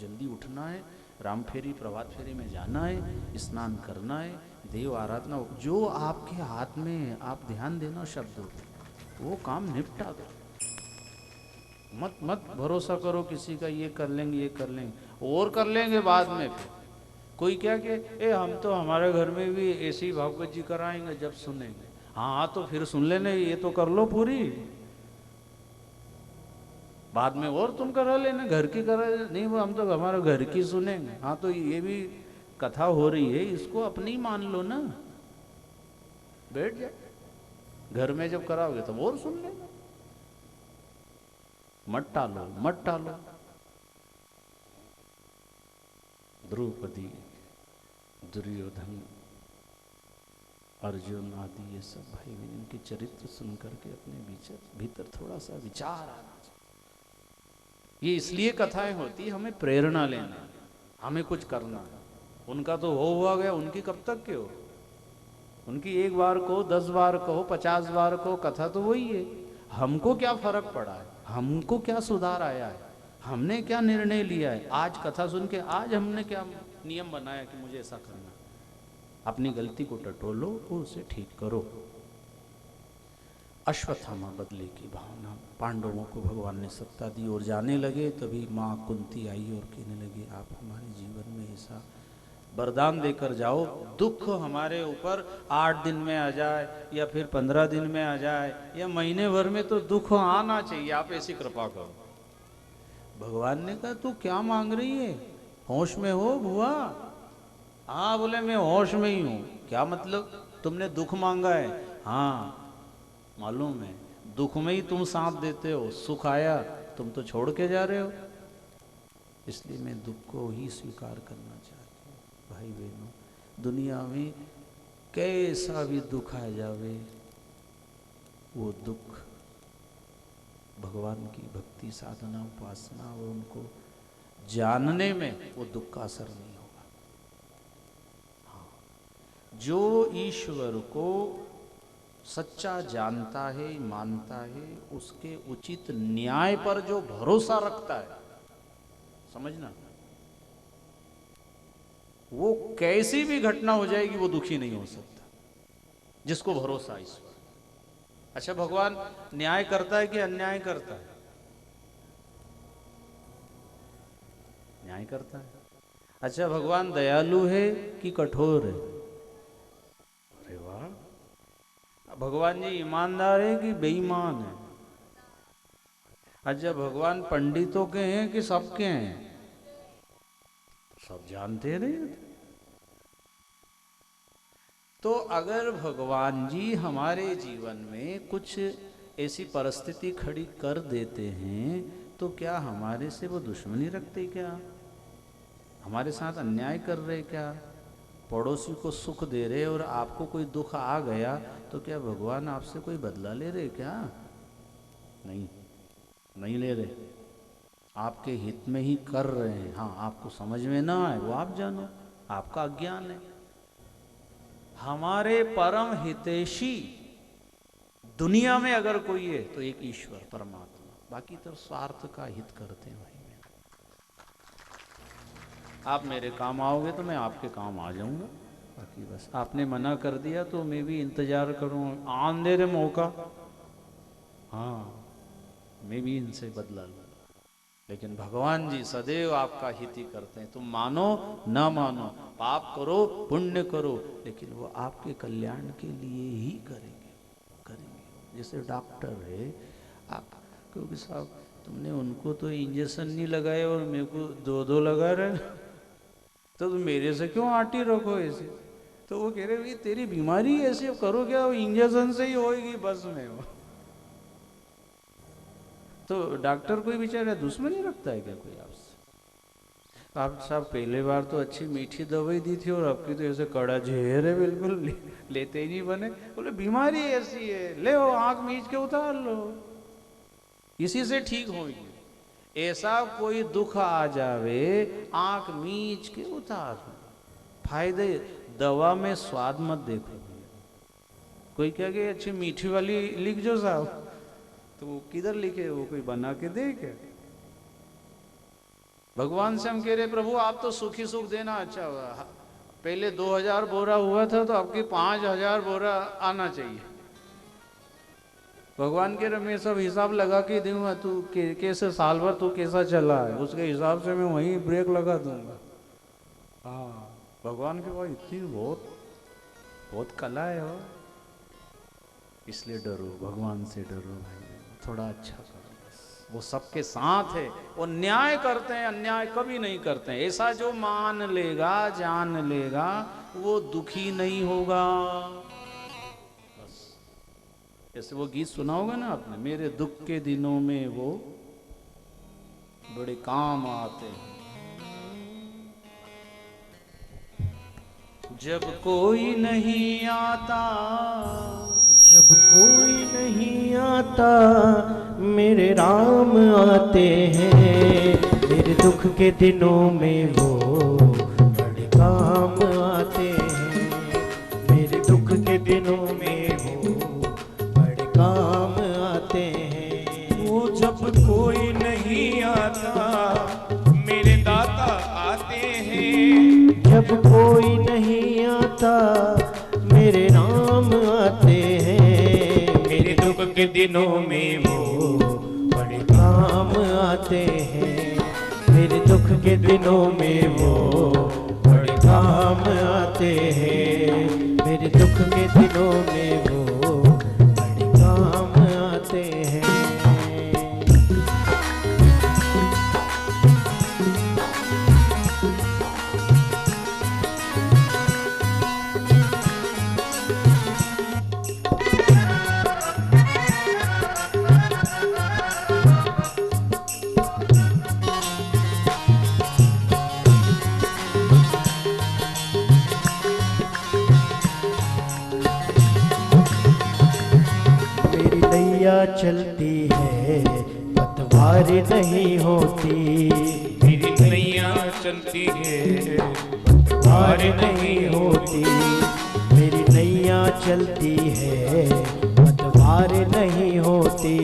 जल्दी उठना है, राम फेरी प्रभात फेरी में जाना है, स्नान करना है, देव आराधना, जो आपके हाथ में है आप ध्यान देना शब्दों पे, वो काम निपटा दो। मत मत भरोसा करो किसी का, ये कर लेंगे ये कर लेंगे और कर लेंगे बाद में। फिर कोई क्या कि हम तो हमारे घर में भी ऐसी भागवत जी कराएंगे जब सुनेंगे। हाँ तो फिर सुन लेने, ये तो कर लो पूरी, बाद में और तुम करा लेना, घर की करा नहीं, वो हम तो हमारे घर की सुनेंगे। हाँ तो ये भी कथा हो रही है, इसको अपनी मान लो ना, बैठ जाए घर में, जब कराओगे तब और सुन लेना, मत टालो मत टालो। द्रौपदी, दुर्योधन, अर्जुन आदि ये सब भाई बहन, इनके चरित्र सुन करके अपने भीतर थोड़ा सा विचार आना चाहिए। ये इसलिए कथाएं होती, हमें प्रेरणा लेना, हमें कुछ करना। उनका तो हो हुआ गया, उनकी कब तक के हो, उनकी एक बार को 10 बार कहो 50 बार कहो, कथा तो वही है। हमको क्या फर्क पड़ा है, हमको क्या सुधार आया है, हमने क्या निर्णय लिया है आज कथा सुन के, आज हमने क्या नियम बनाया कि मुझे ऐसा करना। अपनी गलती को टटोलो और उसे ठीक करो। अश्वत्थामा बदले की भावना, पांडवों को भगवान ने सत्ता दी और जाने लगे, तभी माँ कुंती आई और कहने लगी आप हमारे जीवन में ऐसा वरदान देकर जाओ, दुख हमारे ऊपर 8 दिन में आ जाए या फिर 15 दिन में आ जाए या महीने भर में, तो दुख आना चाहिए, आप ऐसी कृपा करो। भगवान ने कहा तू क्या मांग रही है, होश में हो बुआ? हाँ बोले मैं होश में ही हूँ। क्या मतलब, तुमने दुख मांगा है? हाँ मालूम है, दुख में ही तुम साथ देते हो, सुख आया तुम तो छोड़ के जा रहे हो, इसलिए मैं दुख को ही स्वीकार करना चाहती हूँ। भाई बहनों, दुनिया में कैसा भी दुख आ जावे, वो दुख भगवान की भक्ति साधना उपासना और उनको जानने में वो दुख का असर नहीं होगा। हाँ, जो ईश्वर को सच्चा जानता है मानता है, उसके उचित न्याय पर जो भरोसा रखता है, समझना, वो कैसी भी घटना हो जाएगी वो दुखी नहीं हो सकता, जिसको भरोसा ईश्वर। अच्छा भगवान न्याय करता है कि अन्याय करता है? न्याय करता है। अच्छा भगवान दयालु है कि कठोर है? अरे वाह, भगवान जी ईमानदार है कि बेईमान है? अच्छा भगवान पंडितों के हैं कि सबके हैं? सब जानते रहे। तो अगर भगवान जी हमारे जीवन में कुछ ऐसी परिस्थिति खड़ी कर देते हैं, तो क्या हमारे से वो दुश्मनी रखते क्या? हमारे साथ अन्याय कर रहे क्या? पड़ोसी को सुख दे रहे और आपको कोई दुख आ गया, तो क्या भगवान आपसे कोई बदला ले रहे क्या? नहीं, नहीं ले रहे, आपके हित में ही कर रहे हैं। हाँ आपको समझ में ना आए वो आप जानो, आपका अज्ञान है। हमारे परम हितैषी दुनिया में अगर कोई है तो एक ईश्वर परमात्मा, बाकी तो स्वार्थ का हित करते हैं। भाई आप मेरे काम आओगे तो मैं आपके काम आ जाऊंगा, बाकी बस आपने मना कर दिया तो मैं भी इंतजार करूँ, आन दे दे मौका, हाँ मैं भी इनसे बदला लूँ। लेकिन भगवान जी सदैव आपका हित ही करते हैं, तुम मानो ना मानो, पाप करो पुण्य करो, लेकिन वो आपके कल्याण के लिए ही करेंगे। जैसे डॉक्टर है, आप क्योंकि साहब तुमने उनको तो इंजेक्शन नहीं लगाए और मेरे को 2-2 लगा रहे, तो तुम मेरे से क्यों आटी रखो ऐसे? तो वो कह रहे भाई तेरी बीमारी ऐसे करो क्या, वो इंजेक्शन से ही होएगी बस में वो। तो डॉक्टर कोई बेचारा दुश्मनी रखता है क्या कोई आपसे? आप साहब पहले बार तो अच्छी मीठी दवाई दी थी और आपकी तो ऐसे कड़ा जहर है, बिल्कुल लेते ही नहीं बने। बोले बीमारी ऐसी है, ले वो आंख मीच के उतार लो, इसी से ठीक होगी। ऐसा कोई दुख आ जावे, आंख मीच के उतार लो, फायदे। दवा में स्वाद मत देखो। कोई क्या कि अच्छी मीठी वाली लिख जो साहब, तो वो किधर लिखे, वो कोई बना के दे क्या? भगवान से हम कह रहे प्रभु आप तो सुखी सुख देना, अच्छा हुआ पहले 2000 बोरा हुआ था तो आपकी 5000 बोरा आना चाहिए। भगवान कह रहे मैं सब हिसाब लगा के दूंगा, तू कैसे साल भर तू कैसा चला है उसके हिसाब से मैं वहीं ब्रेक लगा दूंगा। हाँ भगवान के पास इतनी बहुत बहुत कला है हो, इसलिए डरो, भगवान से डरो भाई, थोड़ा अच्छा करो बस। वो सबके साथ है, वो न्याय करते हैं, अन्याय कभी नहीं करते हैं। ऐसा जो मान लेगा जान लेगा वो दुखी नहीं होगा बस। जैसे वो गीत सुना होगा ना आपने, मेरे दुख के दिनों में वो बड़े काम आते हैं। जब कोई नहीं आता, जब कोई नहीं आता मेरे राम आते हैं, मेरे दुख के दिनों में वो बड़े काम आते हैं, मेरे दुख के दिनों में वो बड़े काम आते हैं। वो जब कोई नहीं आता मेरे दाता आते हैं, जब कोई नहीं आता मेरे राम आते हैं, मेरे दुख के दिनों में वो बड़े काम आते हैं, मेरे दुख के दिनों में वो बड़े काम आते हैं, मेरे दुख के दिनों में वो बड़े काम आते हैं। चलती है पतवार नहीं होती, मेरी नैया चलती है पतवार नहीं होती, मेरी नैया चलती है पतवार नहीं होती,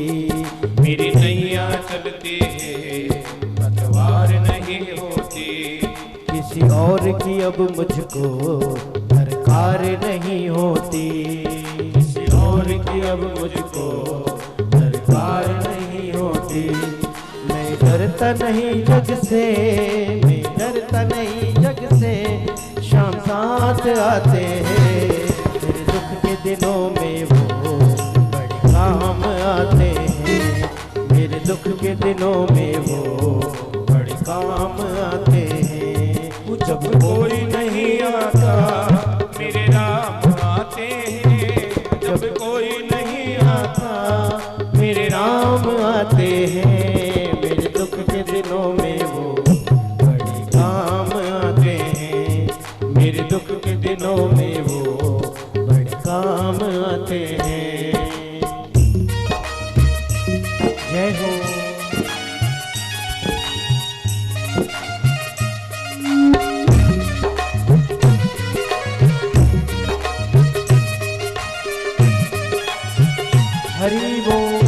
मेरी नैया चलती है पतवार नहीं होती। किसी और की अब मुझको दरकार नहीं होती, किसी और की अब मुझको दरकार नहीं होती। मैं डरता नहीं जग से, मैं डरता नहीं जग से, शाम साथ आते हैं, मेरे दुख के दिनों में वो बड़े काम आते हैं, मेरे दुख के दिनों में वो बड़े काम आते हैं। जब कोई नहीं आता मेरे राम आते हैं, जब कोई नहीं आता मेरे राम आते हैं, मेरे दुख के दिनों में वो बड़े काम आते हैं, मेरे दुख के दिनों में वो बड़े काम आते हैं। जय हो। हरि बोल।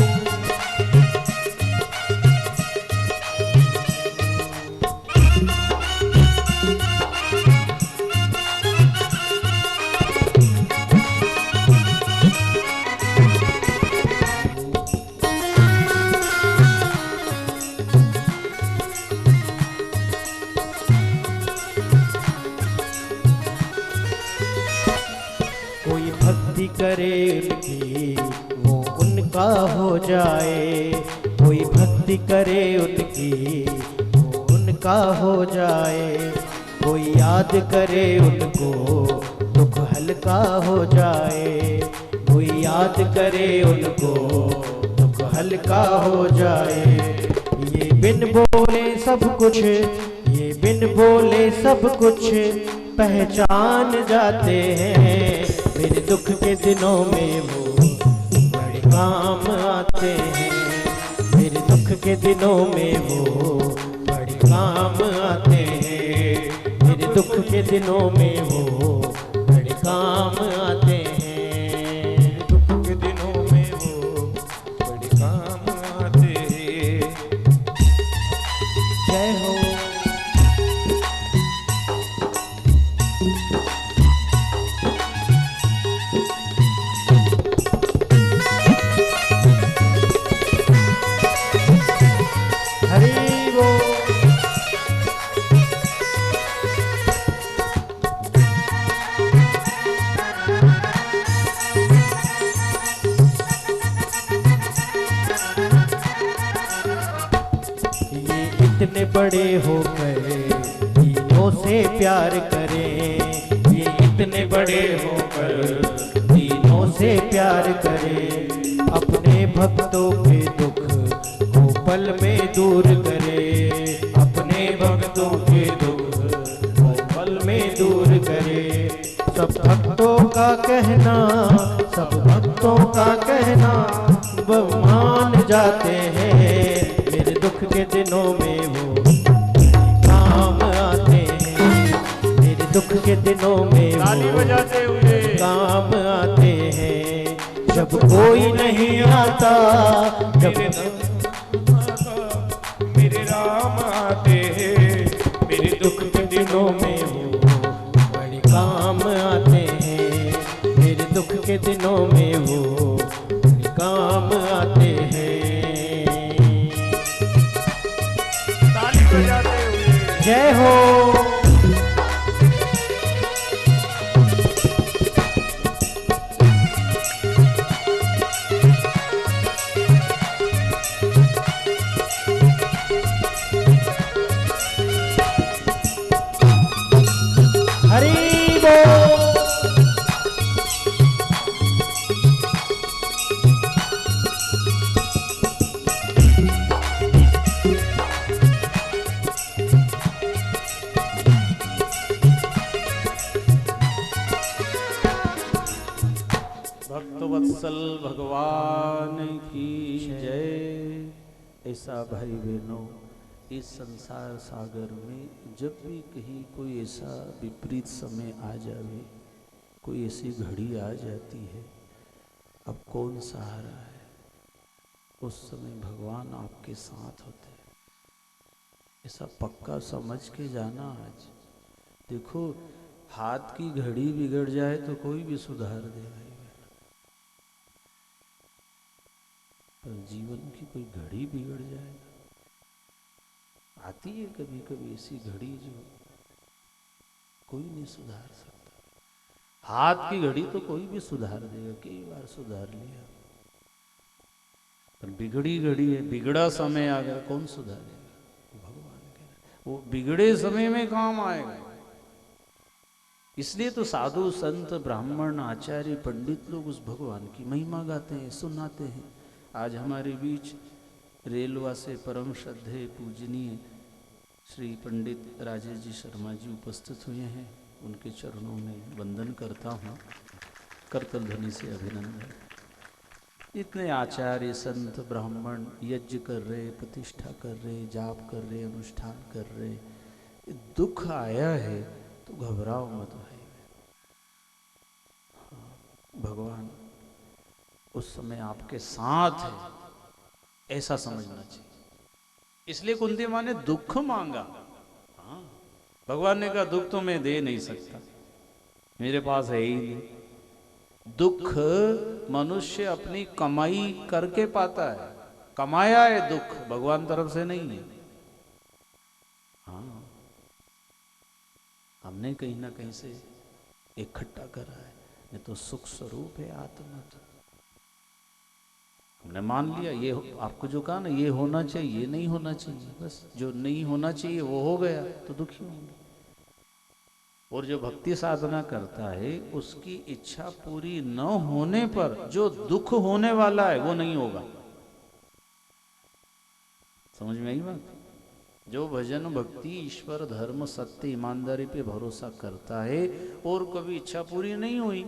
कोई भक्ति करे उनकी वो उनका हो जाए, कोई भक्ति करे उनकी वो उनका हो जाए, कोई याद करे उनको दुख हल्का हो जाए, कोई याद करे उनको दुख हल्का हो जाए। ये बिन बोले सब कुछ, ये बिन बोले सब कुछ पहचान जाते हैं, मेरे दुख के दिनों में वो बड़े काम आते हैं, मेरे दुख के दिनों में वो बड़े काम आते हैं, मेरे दुख के दिनों में वो बड़े काम आते हैं, दुख के दिनों में वो बड़े काम आते हैं। जय हो। बड़े होकर दीनों से प्यार करें, ये इतने बड़े होकर दीनों से प्यार करें। अपने भक्तों के दुख को पल में दूर करे, अपने भक्तों के दुख को पल में दूर करे। सब भक्तों का कहना, सब भक्तों का कहना वो मान जाते हैं, मेरे दुख के दिनों में वो काम आते हैं, मेरे दुख के दिनों में ताली वो बजाते हुए काम आते हैं। जब कोई नहीं आता, जब मेरे राम आते हैं, मेरे दुख के दिनों में वो बड़े काम आते हैं, मेरे दुख के दिनों में वो बड़े काम आते हैं। ताली बजाते हुए जय हो। हरि बोल। भक्तवत्सल भगवान की जय। ऐसा भाई बहनों, इस संसार सागर में जब भी कहीं कोई ऐसा विपरीत समय आ जावे, कोई ऐसी घड़ी आ जाती है, अब कौन सहारा है? उस समय भगवान आपके साथ होते हैं। ऐसा पक्का समझ के जाना। आज देखो, हाथ की घड़ी बिगड़ जाए तो कोई भी सुधार दे भाई, पर जीवन की कोई घड़ी बिगड़ जाए, आती है कभी कभी ऐसी घड़ी जो कोई नहीं सुधार सकता। हाथ की घड़ी तो कोई भी सुधार देगा, कई बार सुधार लिया, पर बिगड़ी घड़ी है, बिगड़ा समय आ गया, कौन सुधारेगा? भगवान के वो बिगड़े समय में काम आएगा। इसलिए तो साधु संत ब्राह्मण आचार्य पंडित लोग उस भगवान की महिमा गाते हैं, सुनाते हैं। आज हमारे बीच रेलवा से परम श्रद्धेय पूजनीय श्री पंडित राजेश जी शर्मा जी उपस्थित हुए हैं। उनके चरणों में वंदन करता हूँ, करतल ध्वनि से अभिनंदन। इतने आचार्य संत ब्राह्मण यज्ञ कर रहे, प्रतिष्ठा कर रहे, जाप कर रहे, अनुष्ठान कर रहे, दुख आया है तो घबराओ मत भाई। हाँ, भगवान उस समय आपके साथ है, ऐसा समझना चाहिए। इसलिए कुंती माँ ने दुख मांगा। हाँ, भगवान ने कहा दुख तो मैं दे नहीं सकता, मेरे पास है ही नहीं। दुख मनुष्य अपनी कमाई करके पाता है, कमाया है दुख, भगवान तरफ से नहीं है। हाँ, हमने कहीं ना कहीं से इकट्ठा करा है, नहीं तो सुख स्वरूप है आत्मा। तो हमने मान लिया, ये आपको जो कहा ना, ये होना चाहिए, ये नहीं होना चाहिए, बस जो नहीं होना चाहिए वो हो गया तो दुखी होंगे। और जो भक्ति साधना करता है, उसकी इच्छा पूरी न होने पर जो दुख होने वाला है वो नहीं होगा। समझ में आई बात? जो भजन भक्ति ईश्वर धर्म सत्य ईमानदारी पे भरोसा करता है और कभी इच्छा पूरी नहीं हुई,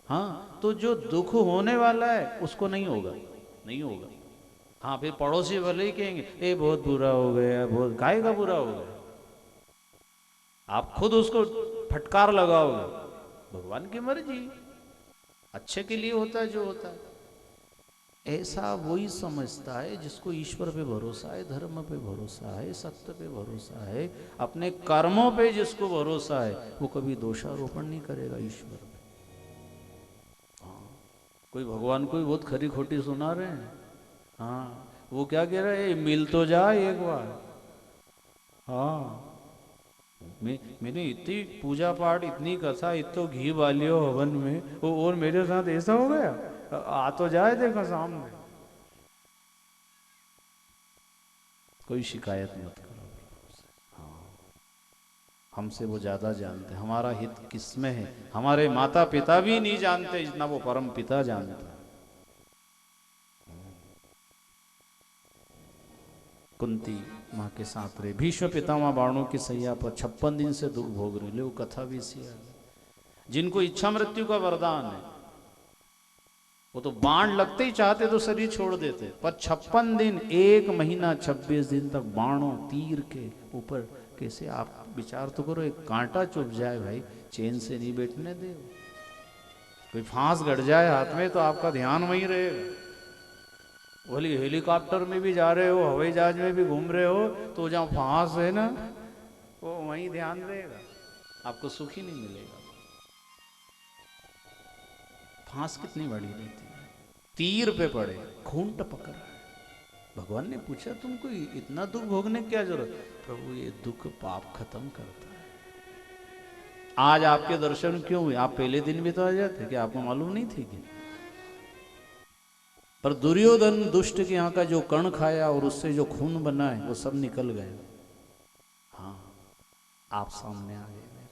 हाँ, तो जो दुख होने वाला है उसको नहीं होगा, नहीं होगा। हाँ, फिर पड़ोसी भले ही कहेंगे ये बहुत बुरा हो गया, बहुत काहे का बुरा हो गया, आप खुद उसको फटकार लगाओगे। भगवान की मर्जी, अच्छे के लिए होता है जो होता है। ऐसा वही समझता है जिसको ईश्वर पे भरोसा है, धर्म पे भरोसा है, सत्य पे भरोसा है, अपने कर्मों पे जिसको भरोसा है, वो कभी दोषारोपण नहीं करेगा ईश्वर पे। हाँ, कोई भगवान को बहुत खरी खोटी सुना रहे हैं। हाँ, वो क्या कह रहा है, मिल तो जाए एक बार। हाँ, मैंने इतनी पूजा पाठ, इतनी कथा, इतो घी बालियो हवन में, और मेरे साथ ऐसा हो गया, आ तो जाए देखा सामने। कोई शिकायत मत करो, हमसे वो ज़्यादा जानते हैं, हमारा हित किसमें है। हमारे माता पिता भी नहीं जानते जितना वो परम पिता जानता है। कुंती माँ के साथ रहे, भीष्म पितामह बाणों की सैया पर 56 दिन से दुख भोग रहे। ले वो कथा भी सी है। जिनको इच्छा मृत्यु का वरदान है वो तो बाण लगते ही चाहते तो शरीर छोड़ देते, पर 56 दिन, 1 महीना 26 दिन तक बाणों तीर के ऊपर कैसे, आप विचार तो करो, एक कांटा चुभ जाए भाई, चैन से नहीं बैठने दे। कोई फांस गड़ जाए हाथ में तो आपका ध्यान वहीं रहेगा। बोली हेलीकॉप्टर में भी जा रहे हो, हवाई जहाज में भी घूम रहे हो, तो जहाँ फांस है ना वो वहीं ध्यान रहेगा, आपको सुख ही नहीं मिलेगा। फांस कितनी बड़ी रहती है, तीर पे पड़े, खून टपक रहा है। भगवान ने पूछा तुमको इतना दुख भोगने की क्या जरूरत? प्रभु ये दुख पाप खत्म करता है। आज आपके दर्शन क्यों हुए? आप पहले दिन भी तो आ जाते, कि आपको मालूम नहीं थी कि? पर दुर्योधन दुष्ट के यहाँ का जो कण खाया और उससे जो खून बना है वो सब निकल गए। हाँ, आप सामने आ गए मेरे।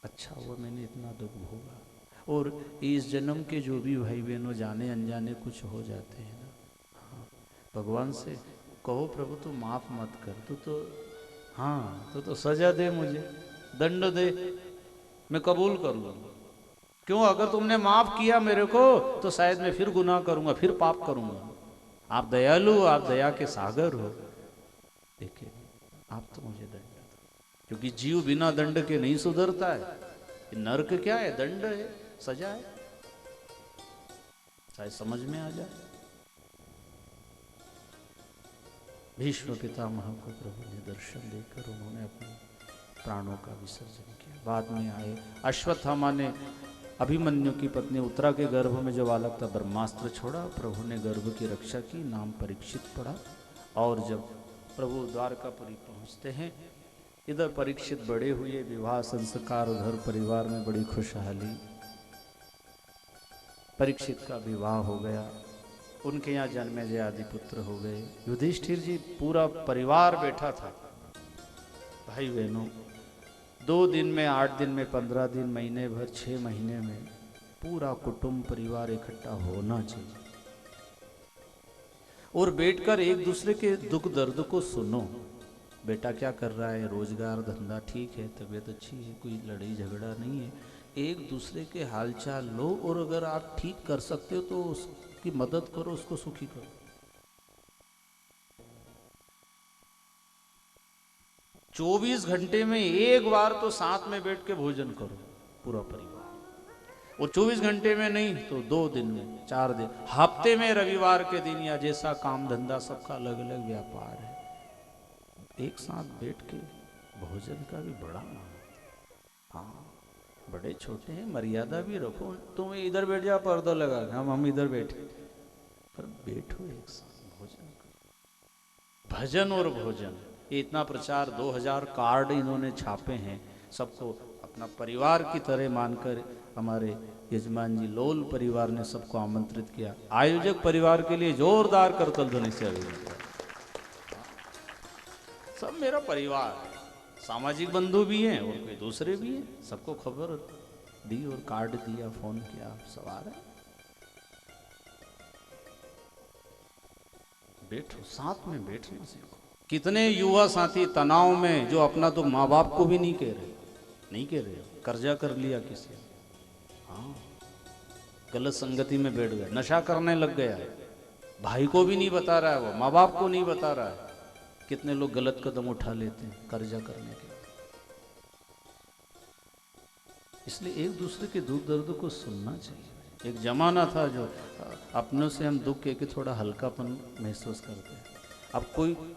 अच्छा हुआ मैंने इतना दुख भोगा। और इस जन्म के जो भी भाई बहनों जाने अनजाने कुछ हो जाते हैं ना, हाँ, भगवान से कहो प्रभु तू माफ मत कर, तो हाँ तो सजा दे, मुझे दंड दे, मैं कबूल कर लूँगा। क्यों? अगर तुमने माफ किया मेरे को तो शायद मैं फिर गुनाह करूंगा, फिर पाप करूंगा। आप दयालु, आप दया के सागर हो, देखिए आप तो मुझे दंड दो, क्योंकि जीव बिना दंड के नहीं सुधरता है। नरक क्या है? दंड है, सजा है, शायद समझ में आ जाए। भीष्म पितामह को प्रभु ने दर्शन देकर उन्होंने अपने प्राणों का विसर्जन किया। बाद में आए अश्वत्थामा ने अभिमन्यु की पत्नी उत्तरा के गर्भ में जो बालक था ब्रह्मास्त्र छोड़ा, प्रभु ने गर्भ की रक्षा की, नाम परीक्षित पड़ा। और जब प्रभु द्वारकापुरी पहुंचते हैं, इधर परीक्षित बड़े हुए, विवाह संस्कार, घर परिवार में बड़ी खुशहाली। परीक्षित का विवाह हो गया, उनके यहाँ जन्मेजय आदि पुत्र हो गए। युधिष्ठिर जी, पूरा परिवार बैठा था, भाई बहनों, 2 दिन में, 8 दिन में, 15 दिन, महीने भर, 6 महीने में पूरा कुटुंब परिवार इकट्ठा होना चाहिए और बैठकर एक दूसरे के दुख दर्द को सुनो। बेटा क्या कर रहा है, रोजगार धंधा ठीक है, तबीयत अच्छी है, कोई लड़ाई झगड़ा नहीं है, एक दूसरे के हालचाल लो। और अगर आप ठीक कर सकते हो तो उसकी मदद करो, उसको सुखी करो। 24 घंटे में एक बार तो साथ में बैठ के भोजन करो पूरा परिवार। और 24 घंटे में नहीं तो 2 दिन में, 4 दिन, हफ्ते में रविवार के दिन, या जैसा काम धंधा सबका अलग अलग व्यापार है, एक साथ बैठ के भोजन का भी बड़ा मान। हाँ, बड़े छोटे हैं, मर्यादा भी रखो। तुम इधर बैठ जाओ, पर्दा लगा, हम इधर बैठे, पर बैठो एक साथ भोजन करो। भजन और भोजन, ये इतना प्रचार, 2000 कार्ड इन्होंने छापे हैं। सबको अपना परिवार की तरह मानकर हमारे यजमान जी लोल परिवार ने सबको आमंत्रित किया। आयोजक परिवार के लिए जोरदार करतल ध्वनि से अभिनंदन। सब मेरा परिवार है, सामाजिक बंधु भी हैं और कोई दूसरे भी हैं। सबको खबर दी और कार्ड दिया, फोन किया, आप सब आ रहे, बैठो, साथ में बैठना सीखो। कितने युवा साथी तनाव में, जो अपना तो माँ बाप को भी नहीं कह रहे, कर्जा कर लिया किसी ने, हाँ, गलत संगति में बैठ गया, नशा करने लग गया है, भाई को भी नहीं बता रहा है, वो माँ बाप को नहीं बता रहा है। कितने लोग गलत कदम उठा लेते हैं कर्जा करने के। इसलिए एक दूसरे के दुख दर्द को सुनना चाहिए। एक जमाना था जो अपनों से हम दुख के थोड़ा हल्कापन महसूस करते हैं। अब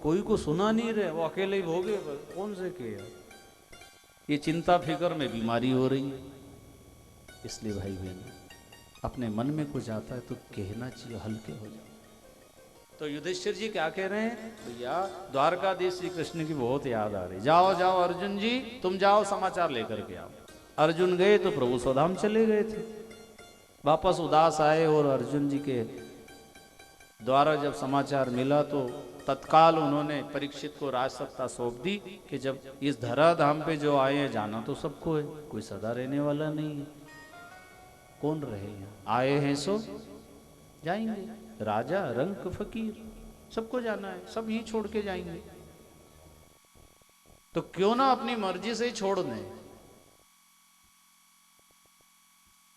कोई को सुना नहीं रहे, वो अकेले ही भोगे, कौन से के यार। ये चिंता फिक्र में बीमारी हो रही है। इसलिए भाई बहन, अपने मन में कुछ आता है तो कहना चाहिए, हल्के हो जाओ। तो युधिष्ठिर जी क्या कह रहे हैं? भैया द्वारकाधीश श्री कृष्ण की बहुत याद आ रही, जाओ जाओ अर्जुन जी, तुम जाओ समाचार लेकर के आओ। अर्जुन गए तो प्रभु स्वधाम चले गए थे, वापस उदास आए। और अर्जुन जी के द्वारा जब समाचार मिला तो तत्काल उन्होंने परीक्षित को राज सत्ता सौंप दी कि जब इस धरा धाम पे जो आए हैं, जाना तो सबको है, कोई सदा रहने वाला नहीं है, कौन रहे यहाँ, आए हैं सो जाएंगे, राजा रंक फकीर सबको जाना है, सब यहीं छोड़ के जाएंगे, तो क्यों ना अपनी मर्जी से ही छोड़ दें।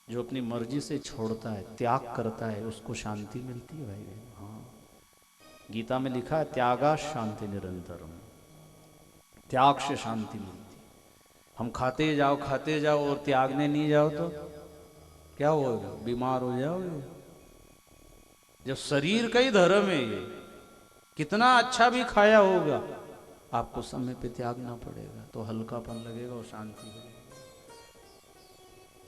जो अपनी मर्जी से छोड़ता है, त्याग करता है, उसको शांति मिलती है भाई। हाँ, गीता में लिखा है त्यागा शांति निरंतरम, त्याग से शांति मिलती। हम खाते जाओ और त्यागने नहीं जाओ तो क्या होगा, बीमार हो जाओगे। जब शरीर का ही धर्म है ये, कितना अच्छा भी खाया होगा, आपको समय पे त्यागना पड़ेगा, तो हल्कापन लगेगा और शांति लगेगी।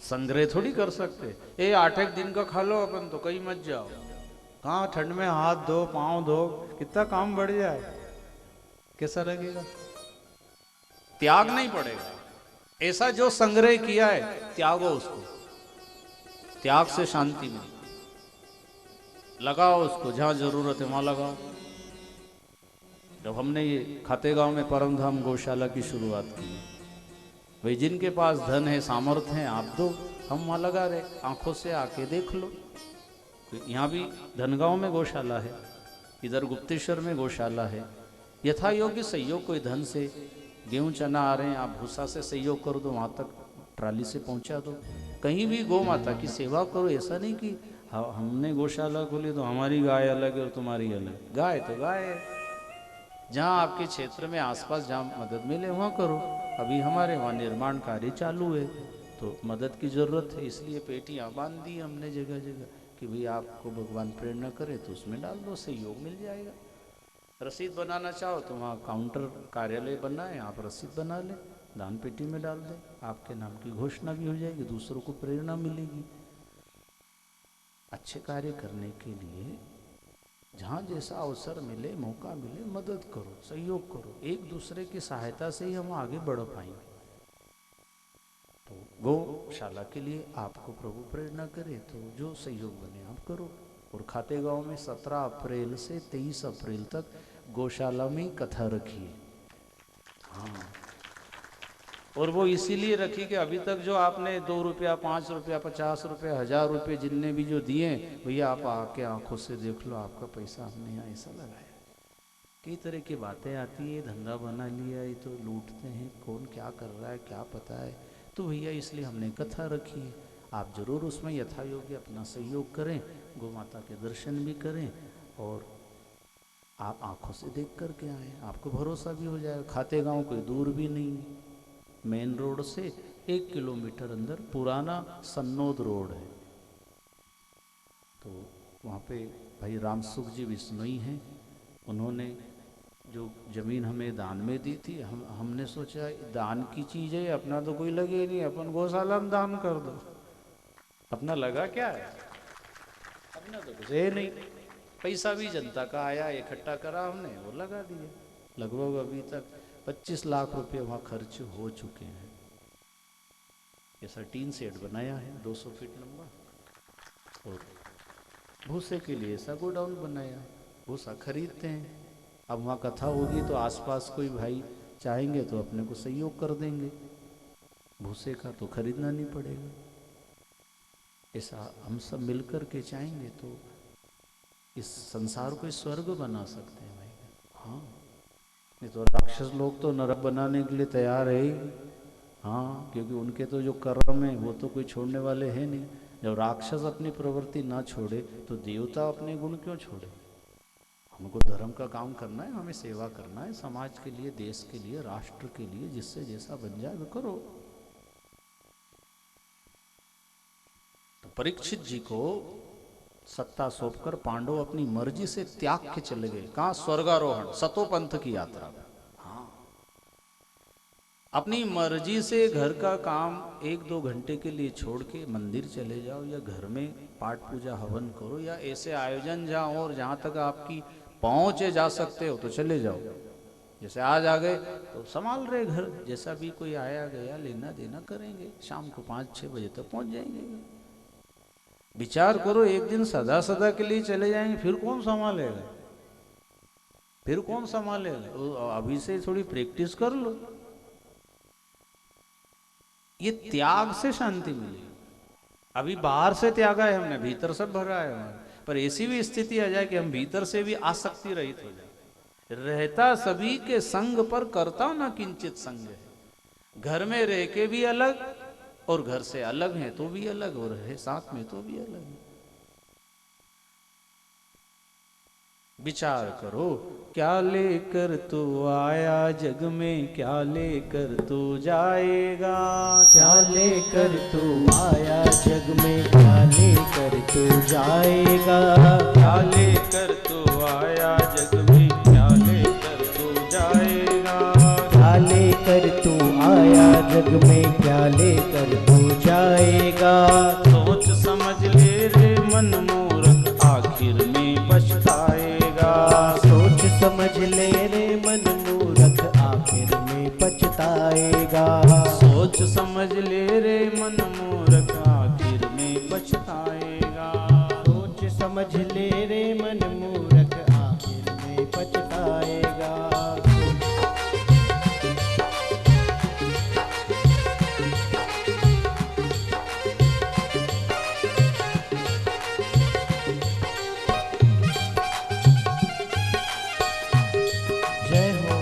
संग्रह थोड़ी कर सकते, ए 8 दिन का खा लो अपन, तो कहीं मत जाओ, कहाँ ठंड में हाथ धो पांव धो, कितना काम बढ़ जाए, कैसा लगेगा, त्याग नहीं पड़ेगा। ऐसा जो संग्रह किया है त्यागो उसको, त्याग से शांति मिलती, लगाओ उसको, जहां जरूरत है वहां लगाओ। जब हमने ये खातेगांव में परमधाम गौशाला की शुरुआत की, भाई जिनके पास धन है, सामर्थ्य है, आप दो, हम वहां लगा रहे, आंखों से आके देख लो। यहाँ भी धनगांव में गौशाला है, इधर गुप्तेश्वर में गौशाला है, यथा योग्य सहयोग, कोई धन से गेहूं चना आ रहे हैं, आप भूसा से सहयोग कर दो, वहां तक ट्राली से पहुंचा दो। कहीं भी गौ माता की सेवा करो, ऐसा नहीं कि हमने गौशाला खोली तो हमारी गाय अलग है और तुम्हारी अलग, गाय तो गाय है। जहाँ आपके क्षेत्र में आसपास जहाँ मदद मिले वहाँ करो। अभी हमारे वहाँ निर्माण कार्य चालू है, तो मदद की ज़रूरत है, इसलिए पेटियाँ बांध दी हमने जगह जगह कि भाई आपको भगवान प्रेरणा करे तो उसमें डाल दो, सहयोग मिल जाएगा। रसीद बनाना चाहो तो वहाँ काउंटर कार्यालय बना है, आप रसीद बना लें, दान पेटी में डाल दें, आपके नाम की घोषणा भी हो जाएगी, दूसरों को प्रेरणा मिलेगी। अच्छे कार्य करने के लिए जहाँ जैसा अवसर मिले, मौका मिले, मदद करो, सहयोग करो, एक दूसरे की सहायता से ही हम आगे बढ़ पाएंगे। तो गौशाला के लिए आपको प्रभु प्रेरणा करे तो जो सहयोग बने आप करो। और खातेगांव में 17 अप्रैल से 23 अप्रैल तक गौशाला में कथा रखी है। हाँ, और वो इसीलिए रखी कि अभी तक जो आपने 2 रुपया, 5 रुपया, 50 रुपया, 1000 रुपये जिनने भी जो दिए, भैया आप आके आंखों से देख लो, आपका पैसा हमने यहाँ ऐसा लगाया। कई तरह की बातें आती है, धंधा बना लिया, ये तो लूटते हैं, कौन क्या कर रहा है क्या पता है। तो भैया इसलिए हमने कथा रखी है, आप जरूर उसमें यथा योग्य अपना सहयोग करें, गौ माता के दर्शन भी करें और आप आंखों से देख करके आए, आपको भरोसा भी हो जाएगा। खातेगांव कोई दूर भी नहीं, मेन रोड से 1 किलोमीटर अंदर पुराना सन्नोद रोड है। तो वहाँ पे भाई रामसुख जी बिश्नोई हैं, उन्होंने जो ज़मीन हमें दान में दी थी, हमने सोचा दान की चीज़ है, अपना तो कोई लगे नहीं, अपन गौशाला में दान कर दो, अपना लगा क्या है, अपना तो कुछ है नहीं। पैसा भी जनता का आया, इकट्ठा करा हमने, वो लगा दिया। लगभग अभी तक 25 लाख रुपए वहाँ खर्च हो चुके हैं। ऐसा टीन सेट बनाया है 200 फीट लंबा, और भूसे के लिए ऐसा गोडाउन बनाया, भूसा खरीदते हैं। अब वहाँ कथा होगी तो आसपास कोई भाई चाहेंगे तो अपने को सहयोग कर देंगे, भूसे का तो खरीदना नहीं पड़ेगा। ऐसा हम सब मिलकर के चाहेंगे तो इस संसार को स्वर्ग बना सकते हैं भाई। हाँ, नहीं तो राक्षस लोग तो नरक बनाने के लिए तैयार है ही। हाँ, क्योंकि उनके तो जो कर्म है वो तो कोई छोड़ने वाले हैं नहीं। जब राक्षस अपनी प्रवृत्ति ना छोड़े तो देवता अपने गुण क्यों छोड़े। हमको धर्म का काम करना है, हमें सेवा करना है, समाज के लिए, देश के लिए, राष्ट्र के लिए, जिससे जैसा बन जाए वो करो। तो परीक्षित जी को सत्ता सौंपकर पांडव अपनी मर्जी से त्याग के चले गए। कहाँ? स्वर्गारोहण, सतोपंथ की यात्रा। हाँ, अपनी मर्जी से घर का काम 1-2 घंटे के लिए छोड़ के मंदिर चले जाओ, या घर में पाठ पूजा हवन करो, या ऐसे आयोजन जहाँ और जहाँ तक आपकी पहुँचे जा सकते हो तो चले जाओ। जैसे आज आ गए तो संभाल रहे घर, जैसा भी कोई आया गया लेना देना करेंगे, शाम को 5-6 बजे तक पहुँच जाएंगे। विचार करो, एक दिन सदा सदा के लिए चले जाएंगे, फिर कौन संभालेगा। फिर कौन संभालेगा? अभी से थोड़ी प्रैक्टिस कर लो। ये त्याग से शांति मिलेगी। अभी बाहर से त्यागा है हमने, भीतर सब भरा है हमारे, पर ऐसी भी स्थिति आ जाए कि हम भीतर से भी आसक्ति रहित हो जाए। रहता सभी के संग पर करता ना किंचित संग है। घर में रह के भी अलग और घर से अलग है तो भी अलग, और रहे साथ में तो भी अलग है। विचार करो, क्या लेकर तू आया जग में, क्या लेकर तू जाएगा? क्या लेकर तू आया जग में, क्या लेकर तू जाएगा? क्या लेकर तू आया जग में, क्या लेकर तू जाएगा? क्या लेकर तू आया जग में, क्या लेकर तू जाएगा? सोच समझ ले रे मन मूर्ख, आखिर में पछताएगा। सोच समझ ले रे मन मूर्ख, आखिर में पछताएगा। सोच समझ ले रे मन मूर्ख, आखिर में पछताएगा। सोच समझ ले रे मन मूर्ख, आखिर में पछताएगा। जय हो।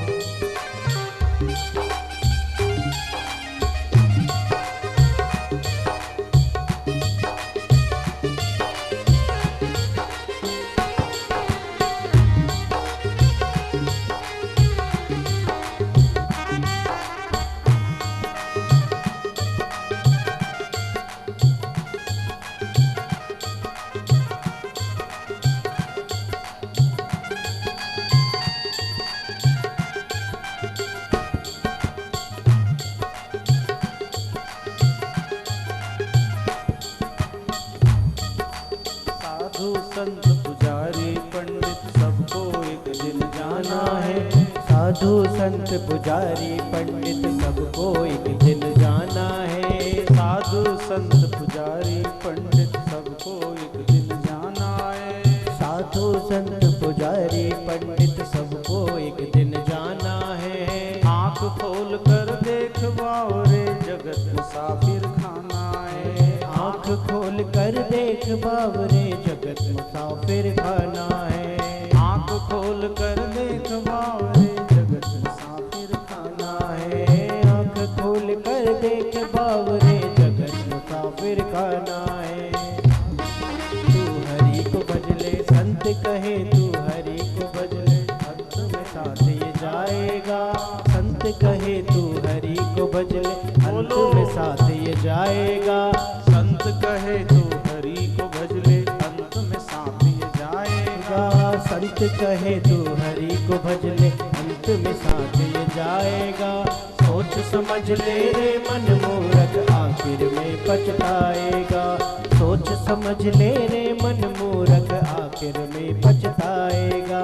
साधु संत पुजारी पंडित सबको एक दिन जाना है। साधु संत पुजारी पंडित सबको एक दिन जाना है। साधु संत पुजारी पंडित सबको एक दिन जाना है। साधु संत पुजारी पंडित सबको एक दिन जाना है। आंख खोल कर देख बावरे, जगत मुसाफिर खाना है। आँख खोल कर देख बावरे, जगत मुसाफिर खाना है। आंख खोल कर देख बावरे, जगत मुसाफिर खाना है। आँख खोल कर देख बावरे, जगत मुसाफिर खाना है। तू हरि को भजले संत कहे, तू हरि को भजले अंत में साथ ये जाएगा। संत कहे तू हरि को भजले अंत में साथ ये जाएगा। संत कहे तू हरि को भजले, अंत में साथ ये जाएगा। संत कहे तू हरि को भजले अंत में साथ ये जाएगा। सोच समझ ले रे मन मूर्ख, आखिर में पछताएगा। सोच समझ ले रे मन मूर्ख, आखिर में पछताएगा।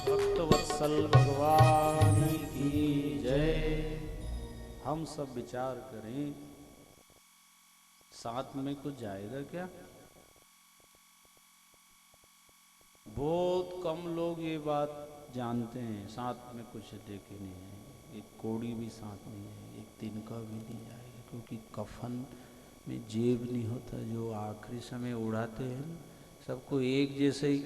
भक्तवत्सल भगवान की जय। हम सब विचार करें, साथ में कुछ जाएगा क्या? बहुत कम लोग ये बात जानते हैं, साथ में कुछ लेके नहीं है। एक कोड़ी भी साथ नहीं है, एक तिनका भी नहीं जाएगा, क्योंकि कफन में जेब नहीं होता जो आखिरी समय उड़ाते हैं। सबको एक जैसे ही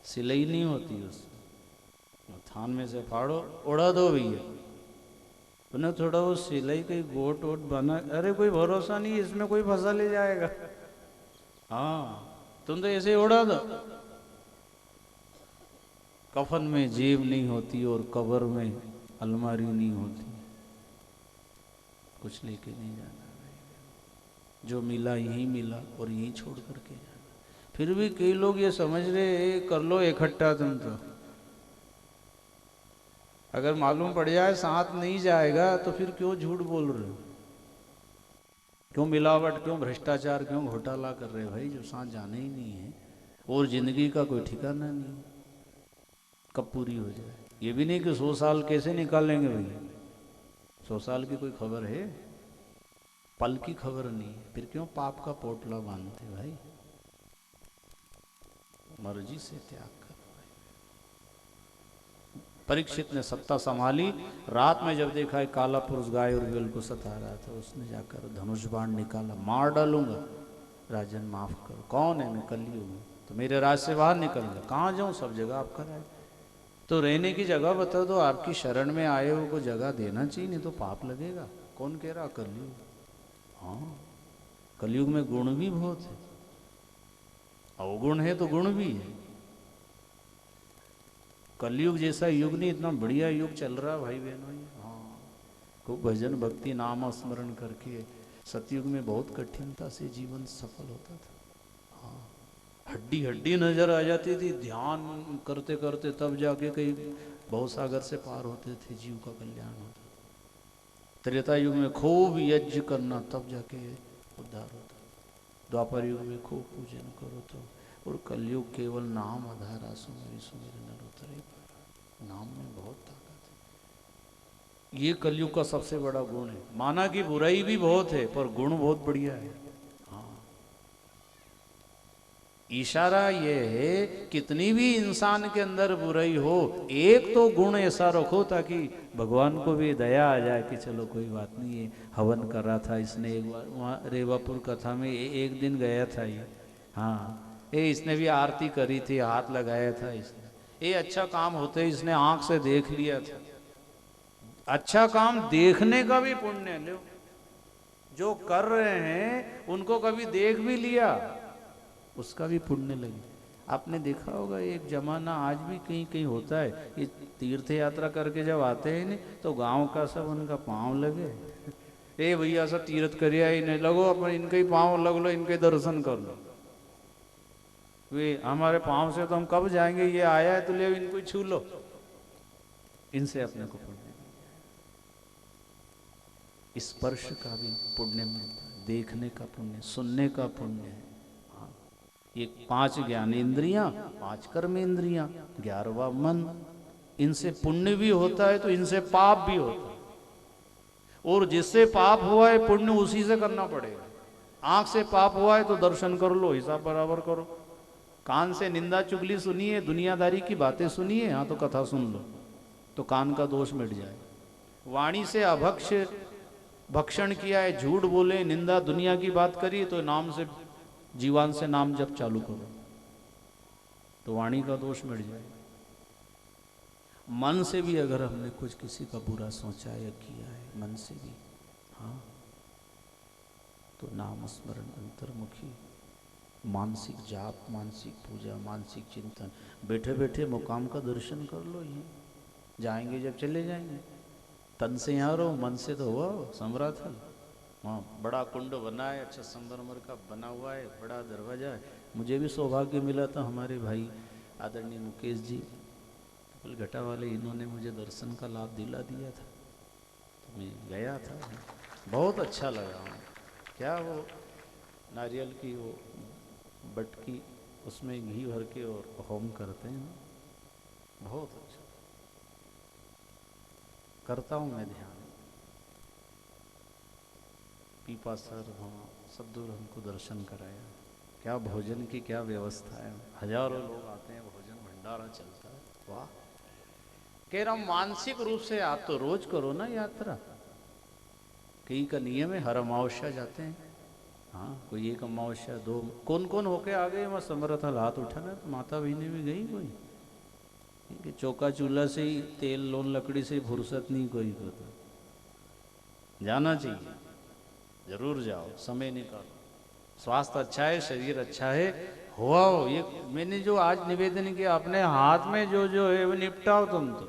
सिलाई नहीं होती, उसमें थान में से फाड़ो उड़ा दो भैया, उन्हें थोड़ा वो सिलाई कहीं गोट वोट बना, अरे कोई भरोसा नहीं इसमें कोई फंसा ले जाएगा। हाँ तुम तो ऐसे ही उड़ा दो। कफन में जेब नहीं होती और कब्र में अलमारी नहीं होती, कुछ लेके नहीं जाना, जो मिला यहीं मिला और यहीं छोड़ करके जाना। फिर भी कई लोग ये समझ रहे कर लो इकट्ठा तुम तो, अगर मालूम पड़ जाए साथ नहीं जाएगा तो फिर क्यों झूठ बोल रहे हो, क्यों मिलावट, क्यों भ्रष्टाचार, क्यों घोटाला कर रहे हो भाई, जो साथ जाने ही नहीं है। और जिंदगी का कोई ठिकाना नहीं, कब पूरी हो जाए। ये भी नहीं कि 100 साल कैसे निकालेंगे भैया, 100 साल की कोई खबर है, पल की खबर नहीं है, फिर क्यों पाप का पोटला बांधते भाई, मर्जी से त्याग करो। परीक्षित ने सत्ता संभाली, रात में जब देखा एक काला पुरुष गाय और बैल को सता रहा था, उसने जाकर धनुष बाण निकाला, मार डालूंगा, राजन माफ करो। कौन है? मैं कलयुग हूं, तो मेरे राज से बाहर निकल गया। कहाँ जाऊं, सब जगह आपका राज, तो रहने की जगह बता दो, आपकी शरण में आए हो को जगह देना चाहिए, नहीं तो पाप लगेगा। कौन कह रहा? कलयुग। हाँ, कलयुग में गुण भी बहुत है, अवगुण है तो गुण भी है। कलयुग जैसा युग नहीं, इतना बढ़िया युग चल रहा भाई बहनों। हाँ, खूब भजन भक्ति नाम स्मरण करके, सतयुग में बहुत कठिनता से जीवन सफल होता था। हाँ, हड्डी हड्डी नजर आ जाती थी, ध्यान करते करते तब जाके कहीं भवसागर से पार होते थे, जीव का कल्याण होता। त्रेता युग में खूब यज्ञ करना, तब जाके उद्धार होता। द्वापर युग में खूब पूजन करो तो, और कलयुग केवल नाम आधारा सुमेरी सुमेरी नर उतरे। नाम में बहुत ताकत है, ये कलयुग का सबसे बड़ा गुण है। माना कि बुराई भी बहुत है पर गुण बहुत बढ़िया है। हाँ, इशारा ये है कितनी भी इंसान के अंदर बुराई हो, एक तो गुण ऐसा रखो ताकि भगवान को भी दया आ जाए कि चलो कोई बात नहीं है। हवन कर रहा था इसने एक बार, वहाँ रेवापुर कथा में एक दिन गया था ये। हाँ, इसने भी आरती करी थी, हाथ लगाया था इसने, ये अच्छा काम होते इसने आंख से देख लिया था। अच्छा काम देखने का भी पुण्य लो, जो कर रहे हैं उनको कभी देख भी लिया, उसका भी पुण्य लगे। आपने देखा होगा एक जमाना आज भी कहीं कहीं होता है, ये तीर्थ यात्रा करके जब आते हैं तो गांव का सब उनका पांव लगे, ए भैया सब तीर्थ करिया ही नहीं, लगो अपन इनके ही पांव लग लो, इनके दर्शन कर लो। वे हमारे पांव से तो हम कब जाएंगे, ये आया है तो ले इनको ही छू लो, इनसे अपने को पुण्य। स्पर्श का भी पुण्य मिलता है, देखने का पुण्य, सुनने का पुण्य है। हाँ, ये 5 ज्ञानेंद्रियां, 5 कर्मेंद्रियां, 11वां मन, इनसे पुण्य भी होता है तो इनसे पाप भी होता है। और जिससे पाप हुआ है पुण्य उसी से करना पड़ेगा। आंख से पाप हुआ है तो दर्शन कर लो, हिसाब बराबर करो। कान से निंदा चुगली सुनिए, दुनियादारी की बातें सुनिए, हाँ तो कथा सुन लो तो कान का दोष मिट जाए। वाणी से अभक्ष भक्षण किया है, झूठ बोले, निंदा दुनिया की बात करी, तो नाम से जीवान से नाम जप चालू करो तो वाणी का दोष मिट जाए। मन से भी अगर हमने कुछ किसी का बुरा सोचा या किया है, मन से भी, हाँ, तो नाम स्मरण, अंतर्मुखी, मानसिक जाप, मानसिक पूजा, मानसिक चिंतन, बैठे बैठे मुकाम का दर्शन कर लो। ये जाएंगे जब चले जाएंगे, तन से यहाँ रहो, मन से तो हुआ समराथल। वहाँ बड़ा कुंड बना है, अच्छा संगमरमर का बना हुआ है, बड़ा दरवाजा है। मुझे भी सौभाग्य मिला था, हमारे भाई आदरणीय मुकेश जी घटा वाले, इन्होंने मुझे दर्शन का लाभ दिला दिया था, तो मैं गया था, बहुत अच्छा लगा। क्या वो नारियल की वो बटकी, उसमें घी भर के और होम करते हैं, बहुत अच्छा करता हूँ मैं ध्यान। पीपा सर, हाँ, सब दूर हमको दर्शन कराया। क्या भोजन की क्या व्यवस्था है, हजारों लोग आते हैं, भोजन भंडारा चलता है, वाह। कह रहा हूँ मानसिक रूप से आप तो रोज करो ना यात्रा, कई का नियम है, हर अमावस्या जाते हैं। हाँ, कोई एक अमावस्या, 2, कौन कौन होके आ गए, मैं समर्थ हाथ उठाना, तो माता बहने भी गई कोई, कि चौका चूल्हा से ही, तेल लोन लकड़ी से ही फुर्सत नहीं कोई को, तो जाना चाहिए, जरूर जाओ, समय निकालो। स्वास्थ्य अच्छा है, शरीर अच्छा है, हुआ हो। ये मैंने जो आज निवेदन किया, अपने हाथ में जो जो है वो निपटाओ तुम तो,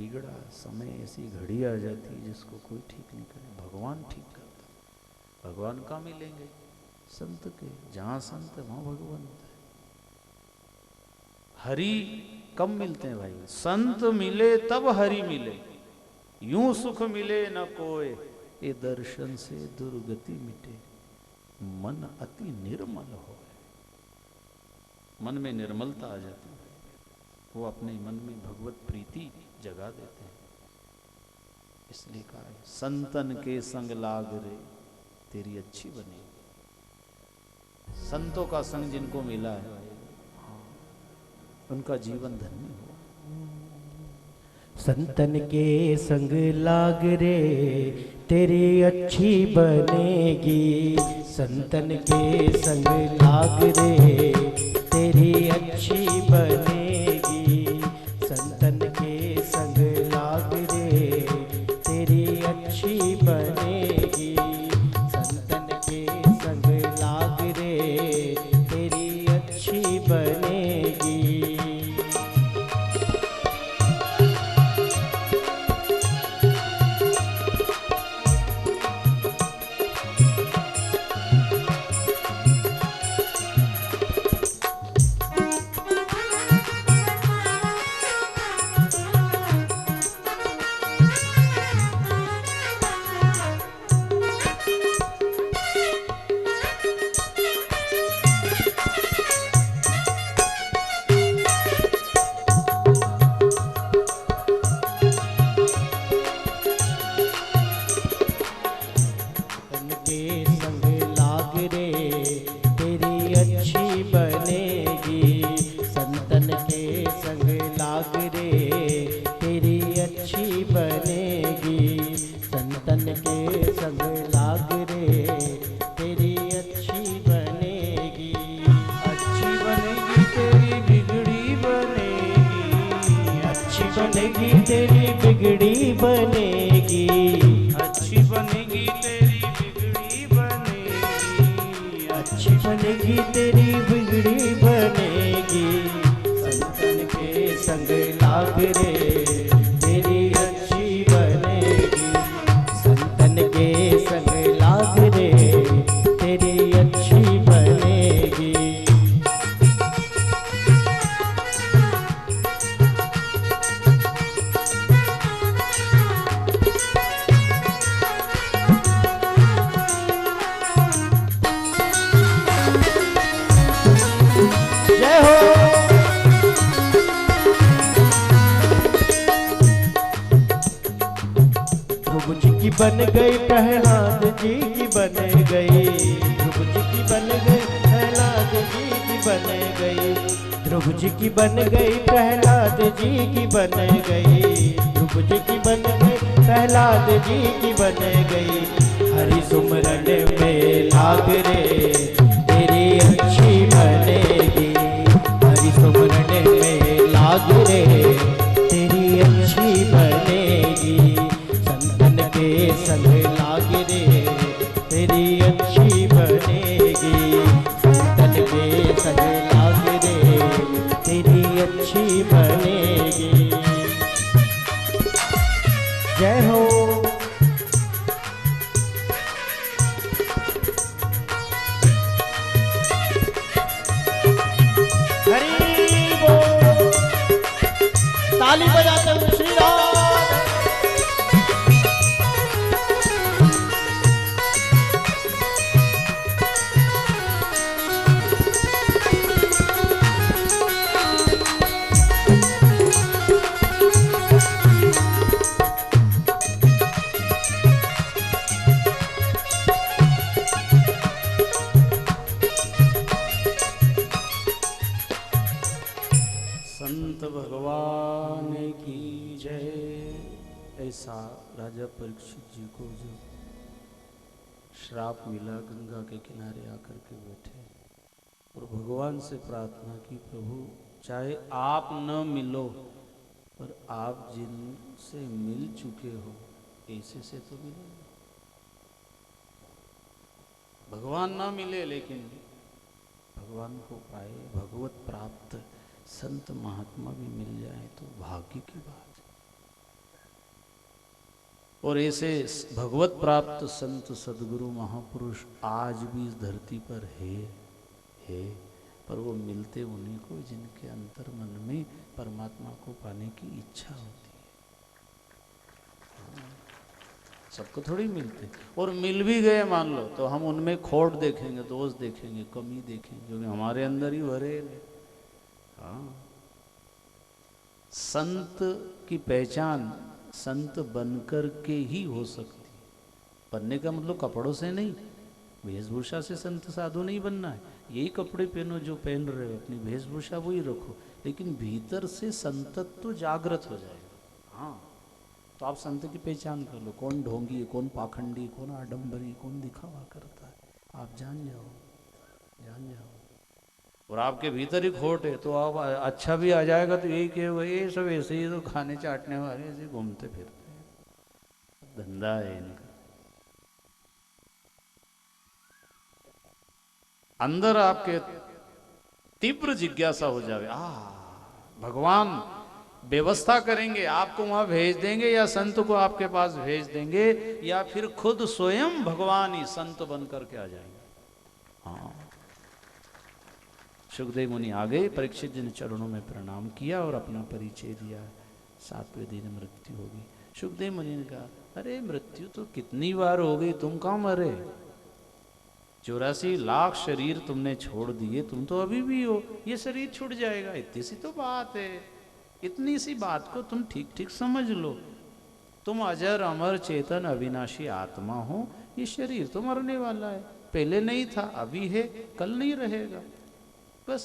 बिगड़ा समय, ऐसी घड़ी आ जाती है जिसको कोई ठीक नहीं करे। भगवान ठीक करता। भगवान कहाँ मिलेंगे? संत के। जहाँ संत है वहाँ भगवान है। हरि कब मिलते हैं भाई? संत मिले तब हरि मिले। यूं सुख मिले न कोय, ये दर्शन से दुर्गति मिटे। मन अति निर्मल हो, मन में निर्मलता आ जाती है। वो अपने मन में भगवत प्रीति जगा देते हैं। इसलिए कहा है, संतन के संग लाग रे तेरी अच्छी बनेगी। संतों का संग जिनको मिला है उनका जीवन धन्य हो। संतन के संग लाग रे तेरी अच्छी बनेगी। संतन के संग लाग रे तेरी अच्छी बनेगी। संतन के संग लाग रे तेरी अच्छी बनेगी। संतन के संग लाग रे तेरी अच्छी बनेगी। तेरी बिगड़ी बनेगी। अच्छी बनेगी तेरी बिगड़ी बनेगी। अच्छी बनेगी तेरी बिगड़ी बनेगी। संतन के संग लाग रे तेरी अच्छी बनेगी। संतन के संग लाग रे तेरी अच्छी बनेगी। बन गई प्रहलाद जी की बन गई। ध्रुव जी की बन गई प्रहलाद जी की बन गई। ध्रुव जी की बन गई प्रहलाद जी की बन गई। ध्रुव जी की बन गई प्रहलाद जी की बन गई। हरि सुमरन में लाग रे तेरी अच्छी बनेगी। हरि सुमरन में लाग रे तेरी अच्छी बनेगी। के संग लाग रे तेरी अच्छी बनेगी। संतन के संग लाग रे तेरी अच्छी बनेगी। जय हो। हरि बोल। ताली बजाते हुए श्री राम। संत भगवान की जय। ऐसा राजा परीक्षित जी को जो श्राप मिला, गंगा के किनारे आकर के बैठे और भगवान से प्रार्थना की, प्रभु चाहे आप न मिलो पर आप जिनसे मिल चुके हो ऐसे से तो मिलो। भगवान ना मिले लेकिन भगवान को पाए, भगवत प्राप्त संत महात्मा भी मिल जाए तो भाग्य की बात है। और ऐसे भगवत प्राप्त संत सदगुरु महापुरुष आज भी इस धरती पर है, पर वो मिलते उन्हीं को जिनके अंतर मन में परमात्मा को पाने की इच्छा होती है। सबको थोड़ी मिलते, और मिल भी गए मान लो तो हम उनमें खोट देखेंगे, दोष देखेंगे, कमी देखेंगे, क्योंकि हमारे अंदर ही भरे हैं। हाँ, संत की पहचान संत बनकर के ही हो सकती है। बनने का मतलब कपड़ों से नहीं, वेशभूषा से संत साधु नहीं बनना है। यही कपड़े पहनो जो पहन रहे हो, अपनी वेशभूषा वही रखो, लेकिन भीतर से संतत्व जागृत हो जाएगा। हाँ, तो आप संत की पहचान कर लो, कौन ढोंगी है, कौन पाखंडी, कौन आडंबरी, कौन दिखावा करता है, आप जान जाओ। और आपके भीतर ही खोट है तो आप अच्छा भी आ जाएगा तो यही कहोगे ये सब ऐसे ही तो खाने चाटने वाले ऐसे घूमते फिरते हैं, धंधा है इनका। अंदर आपके तीव्र जिज्ञासा हो जाए, भगवान व्यवस्था करेंगे, आपको वहां भेज देंगे या संत को आपके पास भेज देंगे, या फिर खुद स्वयं भगवान ही संत बन करके आ जाएंगे। हाँ, सुखदेव मुनि आ गए, परीक्षित जी ने चरणों में प्रणाम किया और अपना परिचय दिया। 7वें दिन मृत्यु होगी। सुखदेव मुनि ने कहा, अरे मृत्यु तो कितनी बार हो गई, तुम कहाँ मरे? 84 लाख शरीर तुमने छोड़ दिए, तुम तो अभी भी हो, ये शरीर छूट जाएगा, इतनी सी तो बात है। इतनी सी बात को तुम ठीक ठीक समझ लो, तुम अजर अमर चेतन अविनाशी आत्मा हो, ये शरीर तो मरने वाला है, पहले नहीं था, अभी है, कल नहीं रहेगा। बस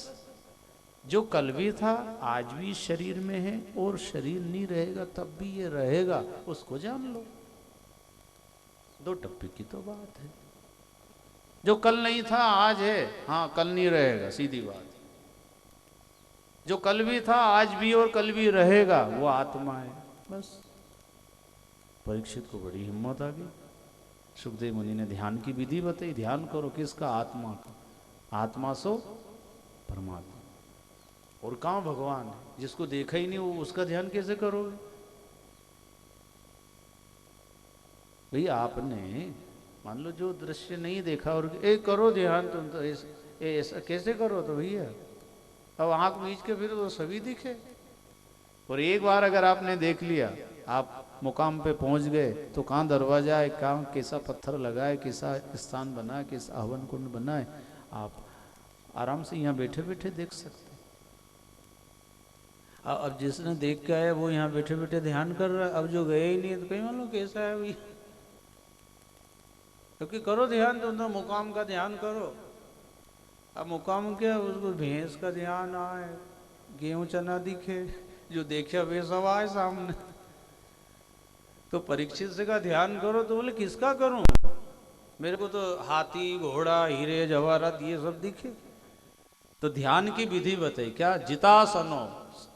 जो कल भी था आज भी शरीर में है, और शरीर नहीं रहेगा तब भी ये रहेगा, उसको जान लो। 2 टप्पे की तो बात है। जो कल नहीं था आज है, हाँ कल नहीं रहेगा, सीधी बात। जो कल भी था आज भी और कल भी रहेगा, वो आत्मा है। बस परीक्षित को बड़ी हिम्मत आ गई। सुखदेव मुनि ने ध्यान की विधि बताई, ध्यान करो किसका? आत्मा का। आत्मा सो परमात्मा, और कहाँ भगवान है? जिसको देखा ही नहीं वो उसका ध्यान कैसे करोगे? भाई आपने मान लो जो दृश्य नहीं देखा और करो ध्यान, तुम तो ऐसा कैसे करो? तो भैया अब आंख मीच के फिर वो सभी दिखे। और एक बार अगर आपने देख लिया, आप मुकाम पे पहुंच गए, तो कहाँ दरवाजा है, कहाँ कैसा पत्थर लगाए, कैसा स्थान बना, कैसा हवन कुंड बनाए, आप आराम से यहाँ बैठे बैठे देख सकते। अब जिसने देख के आया वो यहाँ बैठे बैठे ध्यान कर रहा है, अब जो गए ही नहीं है तो कहीं मालूम कैसा है भैया। क्योंकि करो ध्यान, तुम तो मुकाम का ध्यान करो। अब मुकाम क्या, उसको भैंस का ध्यान आए, गेहूं चना दिखे, जो देखा वे सब आए सामने। तो परीक्षित से का ध्यान करो, तो बोले किसका करूं? मेरे को तो हाथी घोड़ा हीरे जवाहरात ये सब दिखे। तो ध्यान की विधि बताई, क्या? जितासनो,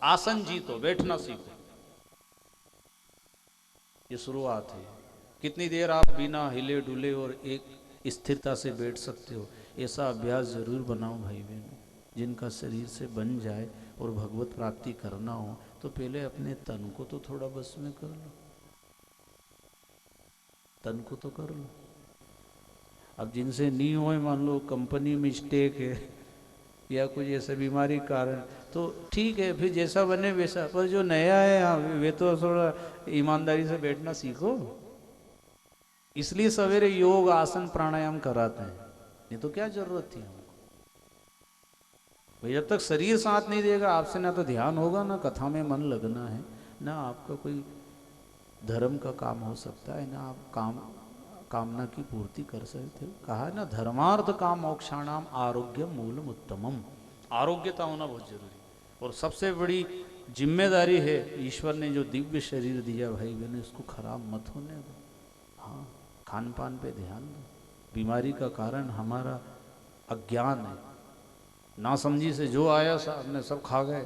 आसन जीतो, बैठना सीखो। ये शुरुआत है। कितनी देर आप बिना हिले डुले और एक स्थिरता से बैठ सकते हो, ऐसा अभ्यास जरूर बनाओ भाई बहनों। जिनका शरीर से बन जाए और भगवत प्राप्ति करना हो, तो पहले अपने तन को तो थोड़ा बस में कर लो, तन को तो कर लो। अब जिनसे नहीं हो, मान लो कंपनी मिस्टेक है या कुछ ऐसा बीमारी कारण, तो ठीक है, फिर जैसा बने वैसा। पर जो नया है हाँ, वे तो थोड़ा ईमानदारी से बैठना सीखो। इसलिए सवेरे योग आसन प्राणायाम कराते हैं, नहीं तो क्या जरूरत थी हमको। भाई जब तक शरीर साथ नहीं देगा आपसे, ना तो ध्यान होगा, ना कथा में मन लगना है, ना आपका कोई धर्म का काम हो सकता है, ना आप कामना की पूर्ति कर सकते हो। कहा है ना, धर्मार्थ काम मोक्षाणाम आरोग्य मूलम उत्तमम। आरोग्यता होना बहुत जरूरी, और सबसे बड़ी जिम्मेदारी है, ईश्वर ने जो दिव्य शरीर दिया भाई बहन, इसको खराब मत होने दो। हाँ, खान पान पे ध्यान दो। बीमारी का कारण हमारा अज्ञान है, नासमझी से जो आया हमने सब खा गए।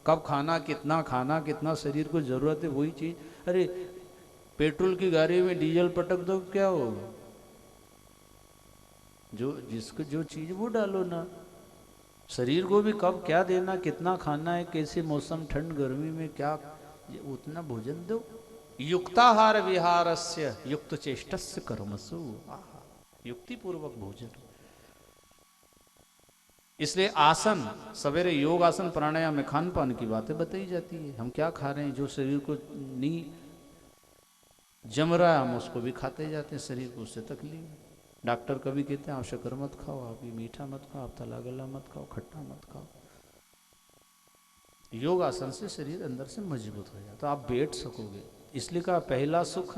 कब खाना, कितना शरीर को जरूरत है वही चीज। अरे पेट्रोल की गाड़ी में डीजल पटक दो, क्या होगा? जिसको जो चीज वो डालो ना। शरीर को भी कब क्या देना, कितना खाना है, कैसे मौसम, ठंड गर्मी में क्या, उतना भोजन दो। युक्ताहार विहारस्य युक्त चेष्टस्य कर्मसु, युक्ति पूर्वक भोजन। इसलिए आसन, सवेरे योग आसन प्राणायाम में खान पान की बातें बताई जाती है। हम क्या खा रहे हैं, जो शरीर को नहीं जम रहा है हम उसको भी खाते जाते हैं, शरीर को उससे तकलीफ। डॉक्टर कभी कहते हैं आप शक्कर मत खाओ, आप ये मीठा मत खाओ, आप तला गला मत खाओ, खट्टा मत खाओ। योग आसन से शरीर अंदर से मजबूत हो जाता, तो आप बैठ सकोगे। इसलिए कहा पहला सुख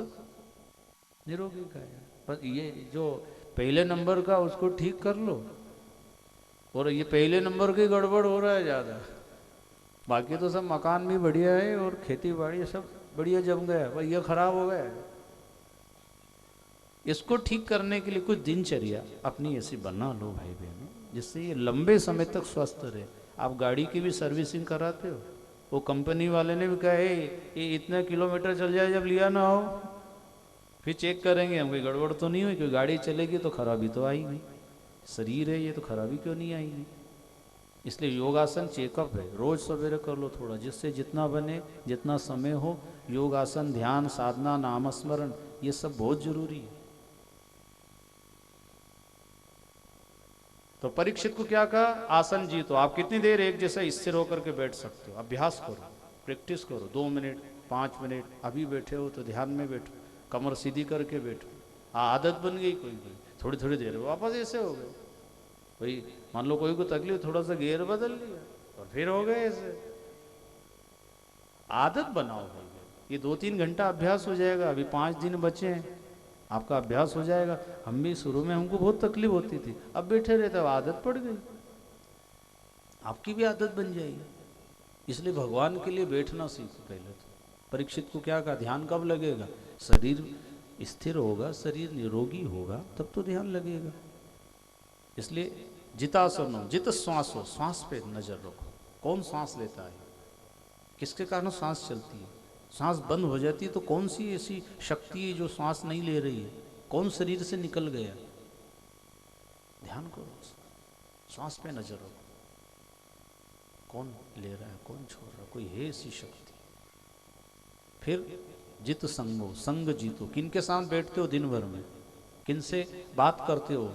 निरोगी का है। पर ये जो पहले नंबर का उसको ठीक कर लो, और ये पहले नंबर की गड़बड़ हो रहा है ज़्यादा। बाकी तो सब मकान भी बढ़िया है और खेती बाड़ी सब बढ़िया जम गया, पर ये खराब हो गया है। इसको ठीक करने के लिए कुछ दिनचर्या अपनी ऐसी बना लो भाई बहनों, जिससे ये लंबे समय तक स्वस्थ रहे। आप गाड़ी की भी सर्विसिंग कराते हो, वो कंपनी वाले ने भी कहा है ये इतने किलोमीटर चल जाए, जब लिया ना हो फिर चेक करेंगे हम कोई गड़बड़ तो नहीं हुई, क्योंकि गाड़ी चलेगी तो खराबी तो आएगी, शरीर है ये तो खराबी क्यों नहीं आएगी। इसलिए योगासन चेकअप है, रोज सवेरे कर लो थोड़ा, जिससे जितना बने जितना समय हो। योगासन, ध्यान, साधना, नामस्मरण, ये सब बहुत जरूरी है। तो परीक्षित को क्या कहा, आसन जीतो। आप कितनी देर एक जैसा स्थिर होकर के बैठ सकते हो, अभ्यास करो, प्रैक्टिस करो। 2 मिनट 5 मिनट, अभी बैठे हो तो ध्यान में बैठो, कमर सीधी करके बैठो। आदत बन गई कोई कोई, थोड़ी थोड़ी देर वापस ऐसे हो गए। भाई मान लो कोई को तकलीफ, थोड़ा सा गियर बदल लिया और फिर हो गए ऐसे। आदत बनाओ भाई, ये 2-3 घंटा अभ्यास हो जाएगा। अभी 5 दिन बचे हैं, आपका अभ्यास हो जाएगा। हम भी शुरू में हमको बहुत तकलीफ होती थी, अब बैठे रहते, अब आदत पड़ गई, आपकी भी आदत बन जाएगी। इसलिए भगवान के लिए बैठना सीखो पहले तो। परीक्षित को क्या कहा, ध्यान कब लगेगा, शरीर स्थिर होगा, शरीर निरोगी होगा, तब तो ध्यान लगेगा। इसलिए जितासनो, जित श्वास हो, श्वास पे नजर रखो। कौन सांस लेता है, किसके कारण सांस चलती है, सांस बंद हो जाती है तो कौन सी ऐसी शक्ति है जो सांस नहीं ले रही है, कौन शरीर से निकल गया, ध्यान करो, सांस पे नजर रखो। कौन ले रहा है, कौन छोड़ रहा है, कोई है ऐसी शक्ति। फिर जित संगो, संग जीतो। किन के साथ बैठते हो दिन भर में, किन से बात करते हो।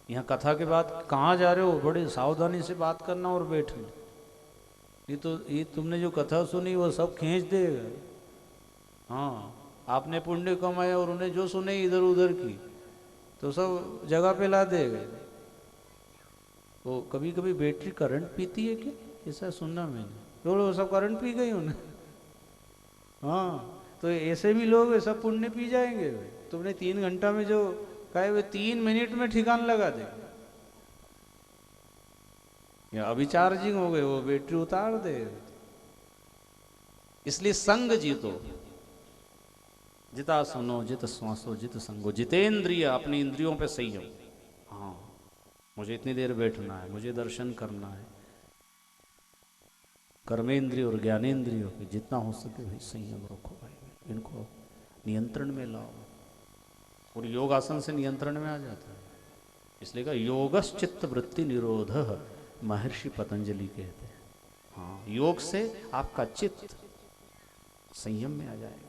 यहाँ कथा के बाद कहाँ जा रहे हो, बड़े सावधानी से बात करना और बैठना। ये तुमने जो कथा सुनी वो सब खींच देगा। हाँ, आपने पुण्य कमाया और उन्हें जो सुने इधर उधर की तो सब जगह पे ला देगा। वो कभी कभी बैटरी करंट पीती है क्या, ऐसा सुनना मैंने, तो सब करंट पी गई उन्हें। हाँ, तो ऐसे भी लोग सब पुण्य पी जाएंगे। तुमने 3 घंटा में जो कहे वे 3 मिनट में ठिकान लगा दे, या अभी चार्जिंग हो गए वो बैटरी उतार दे। इसलिए संग जीतो, जिता सुनो, जित श्वासो, जित संगो, जितेंद्रिय, अपनी इंद्रियों पे संयम। हाँ, मुझे इतनी देर बैठना है, मुझे दर्शन करना है। कर्मेंद्रिय और ज्ञानेंद्रियों पे जितना हो सके भाई संयम रखो भाई, इनको नियंत्रण में लाओ। और योगासन से नियंत्रण में आ जाता है। इसलिए कहा योगश्चित्त वृत्ति निरोध, महर्षि पतंजलि कहते हैं। हाँ, योग से आपका चित्त संयम में आ जाएगा।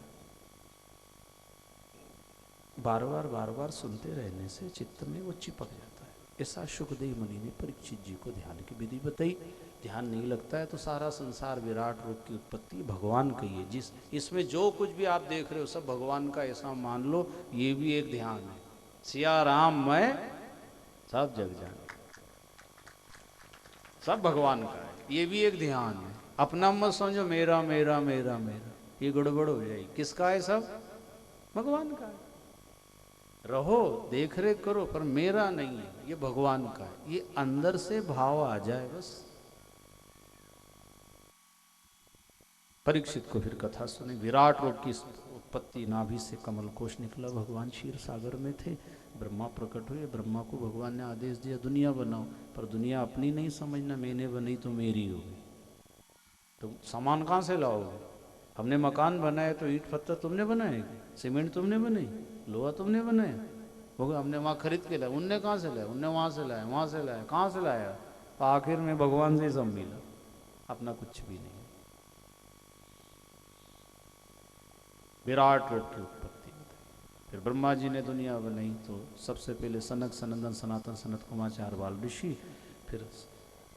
बार बार सुनते रहने से चित्त में वो चिपक जाता है। ऐसा सुखदेव मुनि ने परीक्षित जी को ध्यान की विधि बताई। ध्यान नहीं लगता है तो सारा संसार विराट रूप की उत्पत्ति भगवान की है। जिस इसमें जो कुछ भी आप देख रहे हो सब भगवान का, ऐसा मान लो। ये भी एक ध्यान है। सिया राम मैं सब जग जाने, सब भगवान का है। ये भी एक ध्यान है। अपना मत समझो मेरा मेरा मेरा मेरा, ये गड़बड़ हो जाएगी। किसका है, सब भगवान का है। रहो, देख रेख करो, पर मेरा नहीं है, ये भगवान का है। ये अंदर से भाव आ जाए बस। परीक्षित को फिर कथा सुनी। विराट रूप की उत्पत्ति, नाभि से कमल कोश निकला। भगवान क्षीर सागर में थे, ब्रह्मा प्रकट हुए। ब्रह्मा को भगवान ने आदेश दिया दुनिया बनाओ, पर दुनिया अपनी नहीं समझना, मैंने बनाई तो मेरी होगी। तो सामान कहाँ से लाओगे? हमने मकान बनाए तो ईंट पत्थर तुमने बनाए, सीमेंट तुमने बनाई, लोहा तुमने बनाया, होगा हमने वहाँ खरीद के लाया। उनने कहाँ से लाया? उनने वहाँ से लाया, वहाँ से लाया, कहाँ से लाया? तो आखिर में भगवान से ही सब मिला, अपना कुछ भी नहीं। विराट रूप की उत्पत्ति बताई। फिर ब्रह्मा जी ने दुनिया बनाई तो सबसे पहले सनक सनंदन सनातन सनत कुमाचार बाल ऋषि, फिर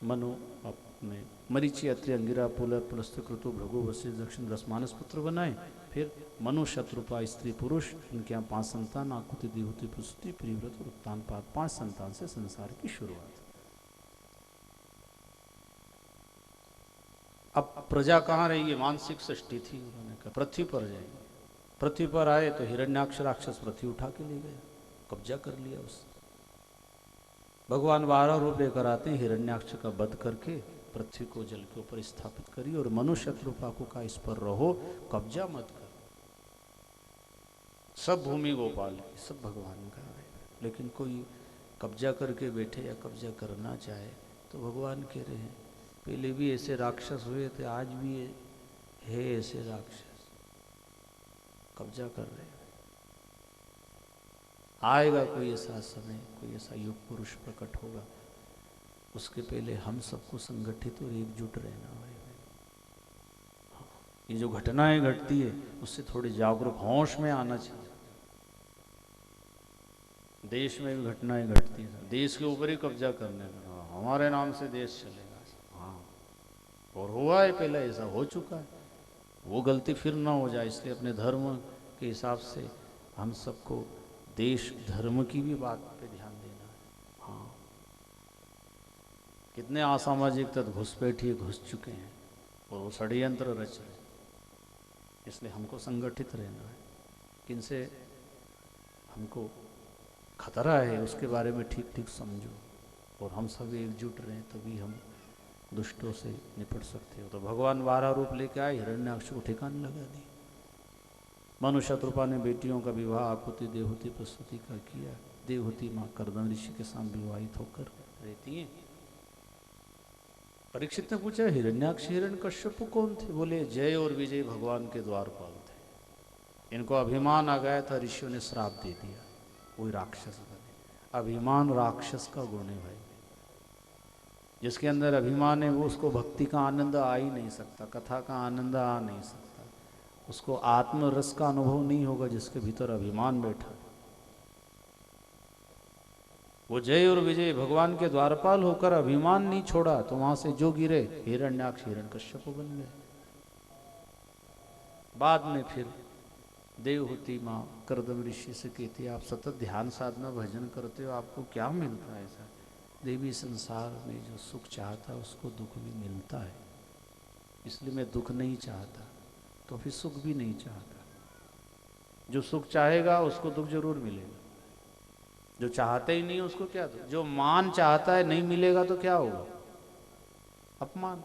मनु अपने मरीचि अत्रि अंगिरा पुलर पुलस्त्य क्रतु भृगु वशिष्ठ दक्षिण 10 मानस पुत्र बनाए। फिर मनु शत्रुपा स्त्री पुरुष, इनके यहाँ 5 संतान, आकुति देहुति प्रसूति प्रिव्रत और उत्तानपाद, 5 संतान से संसार की शुरुआत। अब प्रजा कहाँ रहेगी? मानसिक सृष्टि थी, उन्होंने कहा पृथ्वी पर जाएंगे। पृथ्वी पर आए तो हिरण्याक्ष राक्षस पृथ्वी उठा के ले गया, कब्जा कर लिया उससे। भगवान 12 रूप लेकर आते हैं, हिरण्याक्ष का वध करके पृथ्वी को जल के ऊपर स्थापित करी और मनुष्य शत्रुपा को कहा इस पर रहो, कब्जा मत कर। सब भूमि गोपाल की, सब भगवान का है, लेकिन कोई कब्जा करके बैठे या कब्जा करना चाहे तो भगवान कह रहे हैं पहले भी ऐसे राक्षस हुए थे, आज भी है ऐसे राक्षस, कब्जा कर रहे हैं। आएगा कोई ऐसा समय, कोई ऐसा युग पुरुष प्रकट होगा, उसके पहले हम सबको संगठित और एकजुट रहना है। ये जो घटनाएं घटती है उससे थोड़ी जागरूक होश में आना चाहिए। देश में भी घटनाएं घटती हैं, देश के ऊपर ही कब्जा करने लगा, हमारे नाम से देश चलेगा। हाँ, और हुआ है, पहले ऐसा हो चुका है, वो गलती फिर ना हो जाए, इसलिए अपने धर्म के हिसाब से हम सबको देश धर्म की भी बात पे ध्यान देना है। हाँ, कितने असामाजिक तत्व घुसपैठिए घुस चुके हैं और वो षड्यंत्र रच रहे, इसलिए हमको संगठित रहना है। किनसे हमको खतरा है उसके बारे में ठीक ठीक समझो और हम सब एकजुट रहें, तभी हम दुष्टों से निपट सकते हो। तो भगवान 12 रूप लेके आए, हिरण्याक्ष को ठिकाने लगा दी। मनु शत्रुपा ने बेटियों का विवाह आकुति देवहूति प्रसूति का किया। देवहूति माँ कर्दम ऋषि के साथ विवाहित होकर रहती हैं। परीक्षित ने पूछा हिरण्याक्ष हिरण्यकश्यप कौन थे? बोले जय और विजय भगवान के द्वारपाल थे। इनको अभिमान आ गया था, ऋषियों ने श्राप दे दिया, कोई राक्षस बने। अभिमान राक्षस का गुण है भाई, जिसके अंदर अभिमान है वो उसको भक्ति का आनंद आ ही नहीं सकता, कथा का आनंद आ नहीं सकता, उसको आत्मरस का अनुभव नहीं होगा जिसके भीतर अभिमान बैठा। वो जय और विजय भगवान के द्वारपाल होकर अभिमान नहीं छोड़ा तो वहां से जो गिरे हिरण्याक्ष हिरण्यकश्यप बन गए। बाद में फिर देवहूति माँ कर्दम ऋषि से कहती है आप सतत ध्यान साधना भजन करते हो, आपको क्या मिलता है? ऐसा देवी संसार में जो सुख चाहता है उसको दुख भी मिलता है, इसलिए मैं दुख नहीं चाहता तो फिर सुख भी नहीं चाहता। जो सुख चाहेगा उसको दुख जरूर मिलेगा, जो चाहते ही नहीं उसको क्या दुख। जो मान चाहता है नहीं मिलेगा तो क्या होगा? अपमान।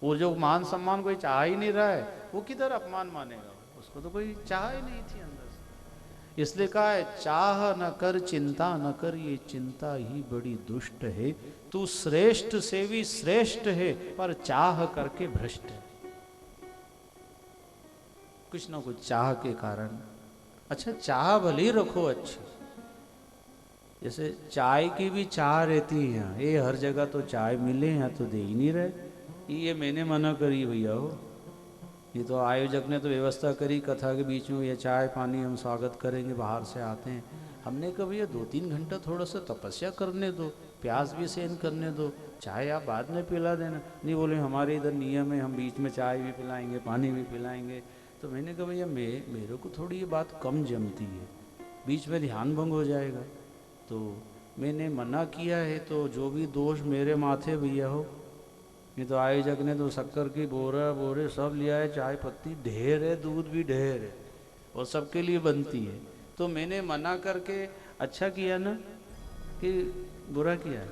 वो जो मान सम्मान कोई चाह ही नहीं रहा है वो किधर अपमान मानेगा? उसको तो कोई चाह ही नहीं थी अंदर से। इसलिए कहा है चाह न कर चिंता न कर, ये चिंता ही बड़ी दुष्ट है। तू श्रेष्ठ से भी श्रेष्ठ है पर चाह करके भ्रष्ट है। कुछ ना कुछ चाह के कारण। अच्छा चाह भले ही रखो अच्छी, जैसे चाय की भी चाह रहती है यहाँ, ये हर जगह तो चाय मिले यहाँ तो दे ही नहीं रहे। ये मैंने मना करी भैया हो, ये तो आयोजक ने तो व्यवस्था करी कथा के बीच में ये चाय पानी हम स्वागत करेंगे, बाहर से आते हैं। हमने कहा भैया 2-3 घंटा थोड़ा सा तपस्या करने दो, प्यास भी सहन करने दो, चाय आप बाद में पिला देना। नहीं बोले हमारे इधर नियम है, हम बीच में चाय भी पिलाएंगे पानी भी पिलाएंगे। तो मैंने कहा भैया मेरे को थोड़ी ये बात कम जमती है, बीच में ध्यान भंग हो जाएगा। तो मैंने मना किया है तो जो भी दोष मेरे माथे भैया हो। नहीं तो आयोजक ने तो शक्कर की बोरे सब लिया है, चाय पत्ती ढेर है, दूध भी ढेर है और सबके लिए बनती है। तो मैंने मना करके अच्छा किया ना कि बुरा किया है?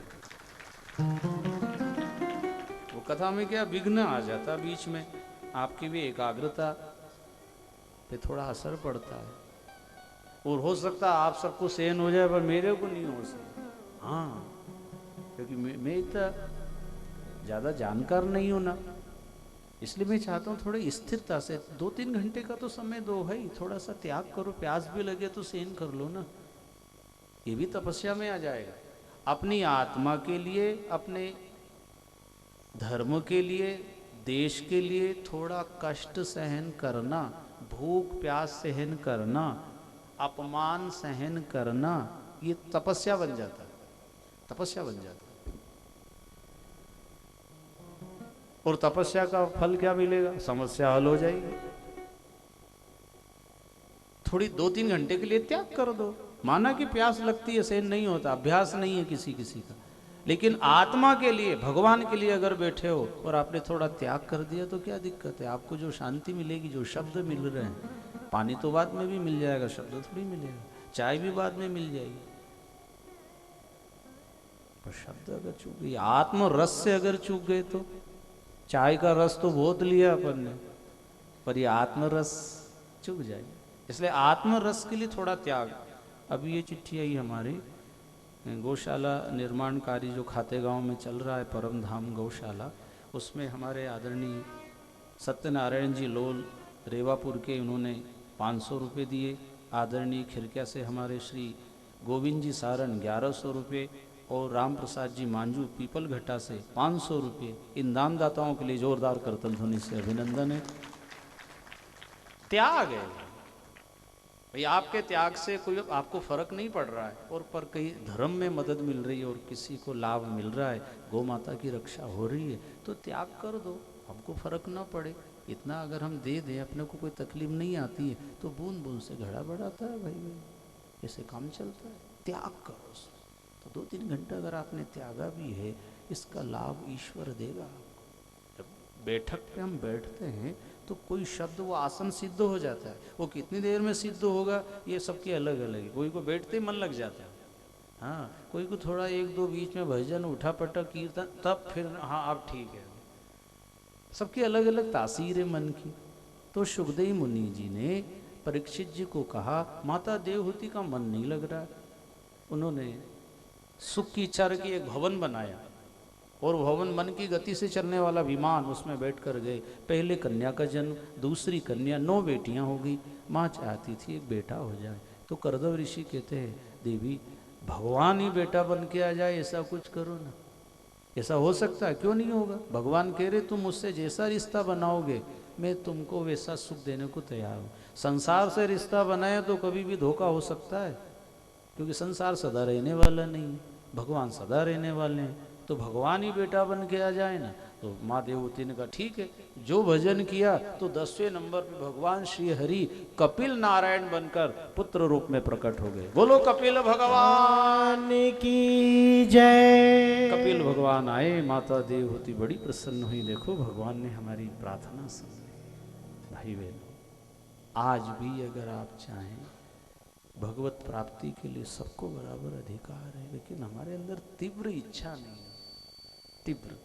वो कथा में क्या विघ्न आ जाता बीच में, आपकी भी एकाग्रता पे थोड़ा असर पड़ता है। और हो सकता है आप सबको सहन हो जाए पर मेरे को नहीं हो सकता। हाँ, क्योंकि मैं इतना ज़्यादा जानकार नहीं हूँ ना, इसलिए मैं चाहता हूँ थोड़ी स्थिरता से 2-3 घंटे का तो समय दो भाई, थोड़ा सा त्याग करो, प्यास भी लगे तो सहन कर लो ना, ये भी तपस्या में आ जाएगा। अपनी आत्मा के लिए, अपने धर्म के लिए, देश के लिए थोड़ा कष्ट सहन करना भूख प्यास सहन करना, अपमान सहन करना, ये तपस्या बन जाता है, तपस्या बन जाता है। और तपस्या का फल क्या मिलेगा? समस्या हल हो जाएगी। थोड़ी 2-3 घंटे के लिए त्याग कर दो। माना कि प्यास लगती है, सहन नहीं होता, अभ्यास नहीं है किसी किसी का, लेकिन आत्मा के लिए, भगवान के लिए अगर बैठे हो और आपने थोड़ा त्याग कर दिया तो क्या दिक्कत है? आपको जो शांति मिलेगी, जो शब्द मिल रहे हैं, पानी तो बाद में भी मिल जाएगा, शब्द थोड़ी मिलेगा, चाय भी बाद में मिल जाएगी, पर शब्द अगर चूक गई, आत्म रस से अगर चूक गए तो, चाय का रस तो बहुत लिया अपन ने, पर ये आत्म रस चूक जाएगी। इसलिए आत्म रस के लिए थोड़ा त्याग। अभी ये चिट्ठी आई हमारी, गौशाला निर्माण कार्य जो खातेगांव में चल रहा है, परम धाम गौशाला, उसमें हमारे आदरणीय सत्यनारायण जी लोल रेवापुर के, उन्होंने 500 रुपये दिए। आदरणीय खिरकिया से हमारे श्री गोविंद जी सारण 1100 रुपये, और राम प्रसाद जी मांझू पीपल घटा से 500 रुपये। इन दानदाताओं के लिए जोरदार करतल ध्वनि से अभिनंदन है। त्याग है भाई, आपके त्याग से कोई आपको फर्क नहीं पड़ रहा है, और पर कहीं धर्म में मदद मिल रही है और किसी को लाभ मिल रहा है, गौ माता की रक्षा हो रही है, तो त्याग कर दो, हमको फर्क ना पड़े। इतना अगर हम दे दें, अपने को कोई तकलीफ नहीं आती है, तो बूंद बूंद से घड़ा बढ़ाता है भाई, ऐसे काम चलता है। त्याग करो। तो 2-3 घंटा अगर आपने त्यागा भी है, इसका लाभ ईश्वर देगा। जब बैठक पे हम बैठते हैं तो कोई शब्द, वो आसन सिद्ध हो जाता है, वो कितनी देर में सिद्ध होगा ये सबके अलग अलग है। कोई को बैठते ही मन लग जाता है, हाँ, कोई को थोड़ा 1-2 बीच में भजन उठा पटा कीर्तन, तब फिर हाँ अब ठीक है। सबकी अलग अलग तासीर है मन की। तो सुखदेव मुनि जी ने परीक्षित जी को कहा, माता देवहूति का मन नहीं लग रहा। उन्होंने सुख की इच्छा रखी, एक भवन बनाया, और भवन मन की गति से चलने वाला विमान, उसमें बैठ कर गए। पहले कन्या का जन्म, दूसरी कन्या, 9 बेटियां हो गई। माँ चाहती थी एक बेटा हो जाए, तो करदव ऋषि कहते हैं, देवी भगवान ही बेटा बन के आ जाए, ऐसा कुछ करो ना। ऐसा हो सकता है? क्यों नहीं होगा। भगवान कह रहे तुम मुझसे जैसा रिश्ता बनाओगे, मैं तुमको वैसा सुख देने को तैयार हूँ। संसार से रिश्ता बनाए तो कभी भी धोखा हो सकता है, क्योंकि संसार सदा रहने वाला नहीं है, भगवान सदा रहने वाले हैं। तो भगवान ही बेटा बन के आ जाए ना। तो माँ देवहूति ने कहा ठीक है। जो भजन किया तो 10वें नंबर पे भगवान श्री हरि कपिल नारायण बनकर पुत्र रूप में प्रकट हो गए। बोलो कपिल भगवान की जय। कपिल भगवान आए, माता देवहूति बड़ी प्रसन्न हुई। देखो भगवान ने हमारी प्रार्थना सुन ली। भाई बहन, आज भी अगर आप चाहें, भगवत प्राप्ति के लिए सबको बराबर अधिकार है, लेकिन हमारे अंदर तीव्र इच्छा नहीं है। तीव्र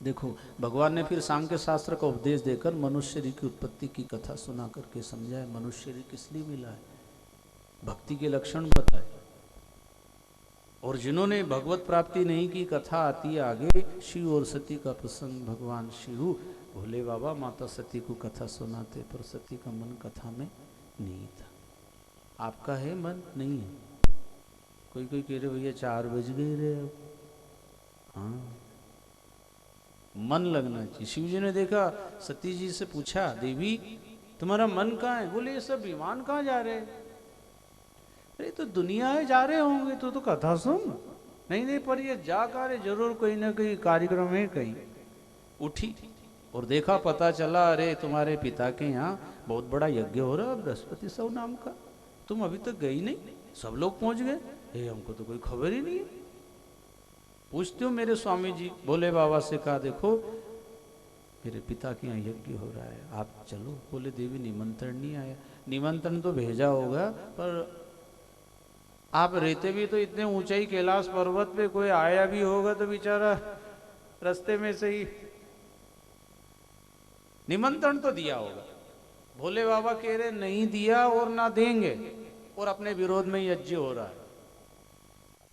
देखो, भगवान ने फिर सांख्य शास्त्र का उपदेश देकर मनुष्य की उत्पत्ति की कथा सुना करके समझाए, मनुष्य किस लिए मिला है, भक्ति के लक्षण बताए। और जिन्होंने भगवत प्राप्ति नहीं की, कथा आती है आगे, शिव और सती का प्रसंग। भगवान शिव भोले बाबा माता सती को कथा सुनाते, पर सती का मन कथा में नहीं था। आपका है मन? नहीं है। कोई कोई कह रहे भैया 4 बज गए रे अब। हाँ, मन लगना चाहिए। शिव जी ने देखा, सती जी से पूछा, देवी तुम्हारा मन कहाँ है? बोले ये सब विमान कहाँ जा रहे हैं? अरे तो दुनिया है, जा रहे होंगे तो कथा सुन। नहीं नहीं, पर ये जा कर जरूर कहीं ना कहीं कार्यक्रम है कहीं। उठी और देखा, पता चला अरे तुम्हारे पिता के यहाँ बहुत बड़ा यज्ञ हो रहा है बृहस्पति सौ नाम का, तुम अभी तक गई नहीं, सब लोग पहुंच गए। हमको तो कोई खबर ही नहीं है। पूछते हो मेरे स्वामी जी भोले बाबा से, कहा देखो मेरे पिता के यहाँ यज्ञ हो रहा है, आप चलो। बोले देवी निमंत्रण नहीं आया। निमंत्रण तो भेजा होगा, पर आप रहते भी तो इतने ऊंचाई कैलाश पर्वत पे, कोई आया भी होगा तो बेचारा रास्ते में से ही। निमंत्रण तो दिया होगा। भोले बाबा कह रहे नहीं दिया और ना देंगे, और अपने विरोध में यज्ञ हो रहा है।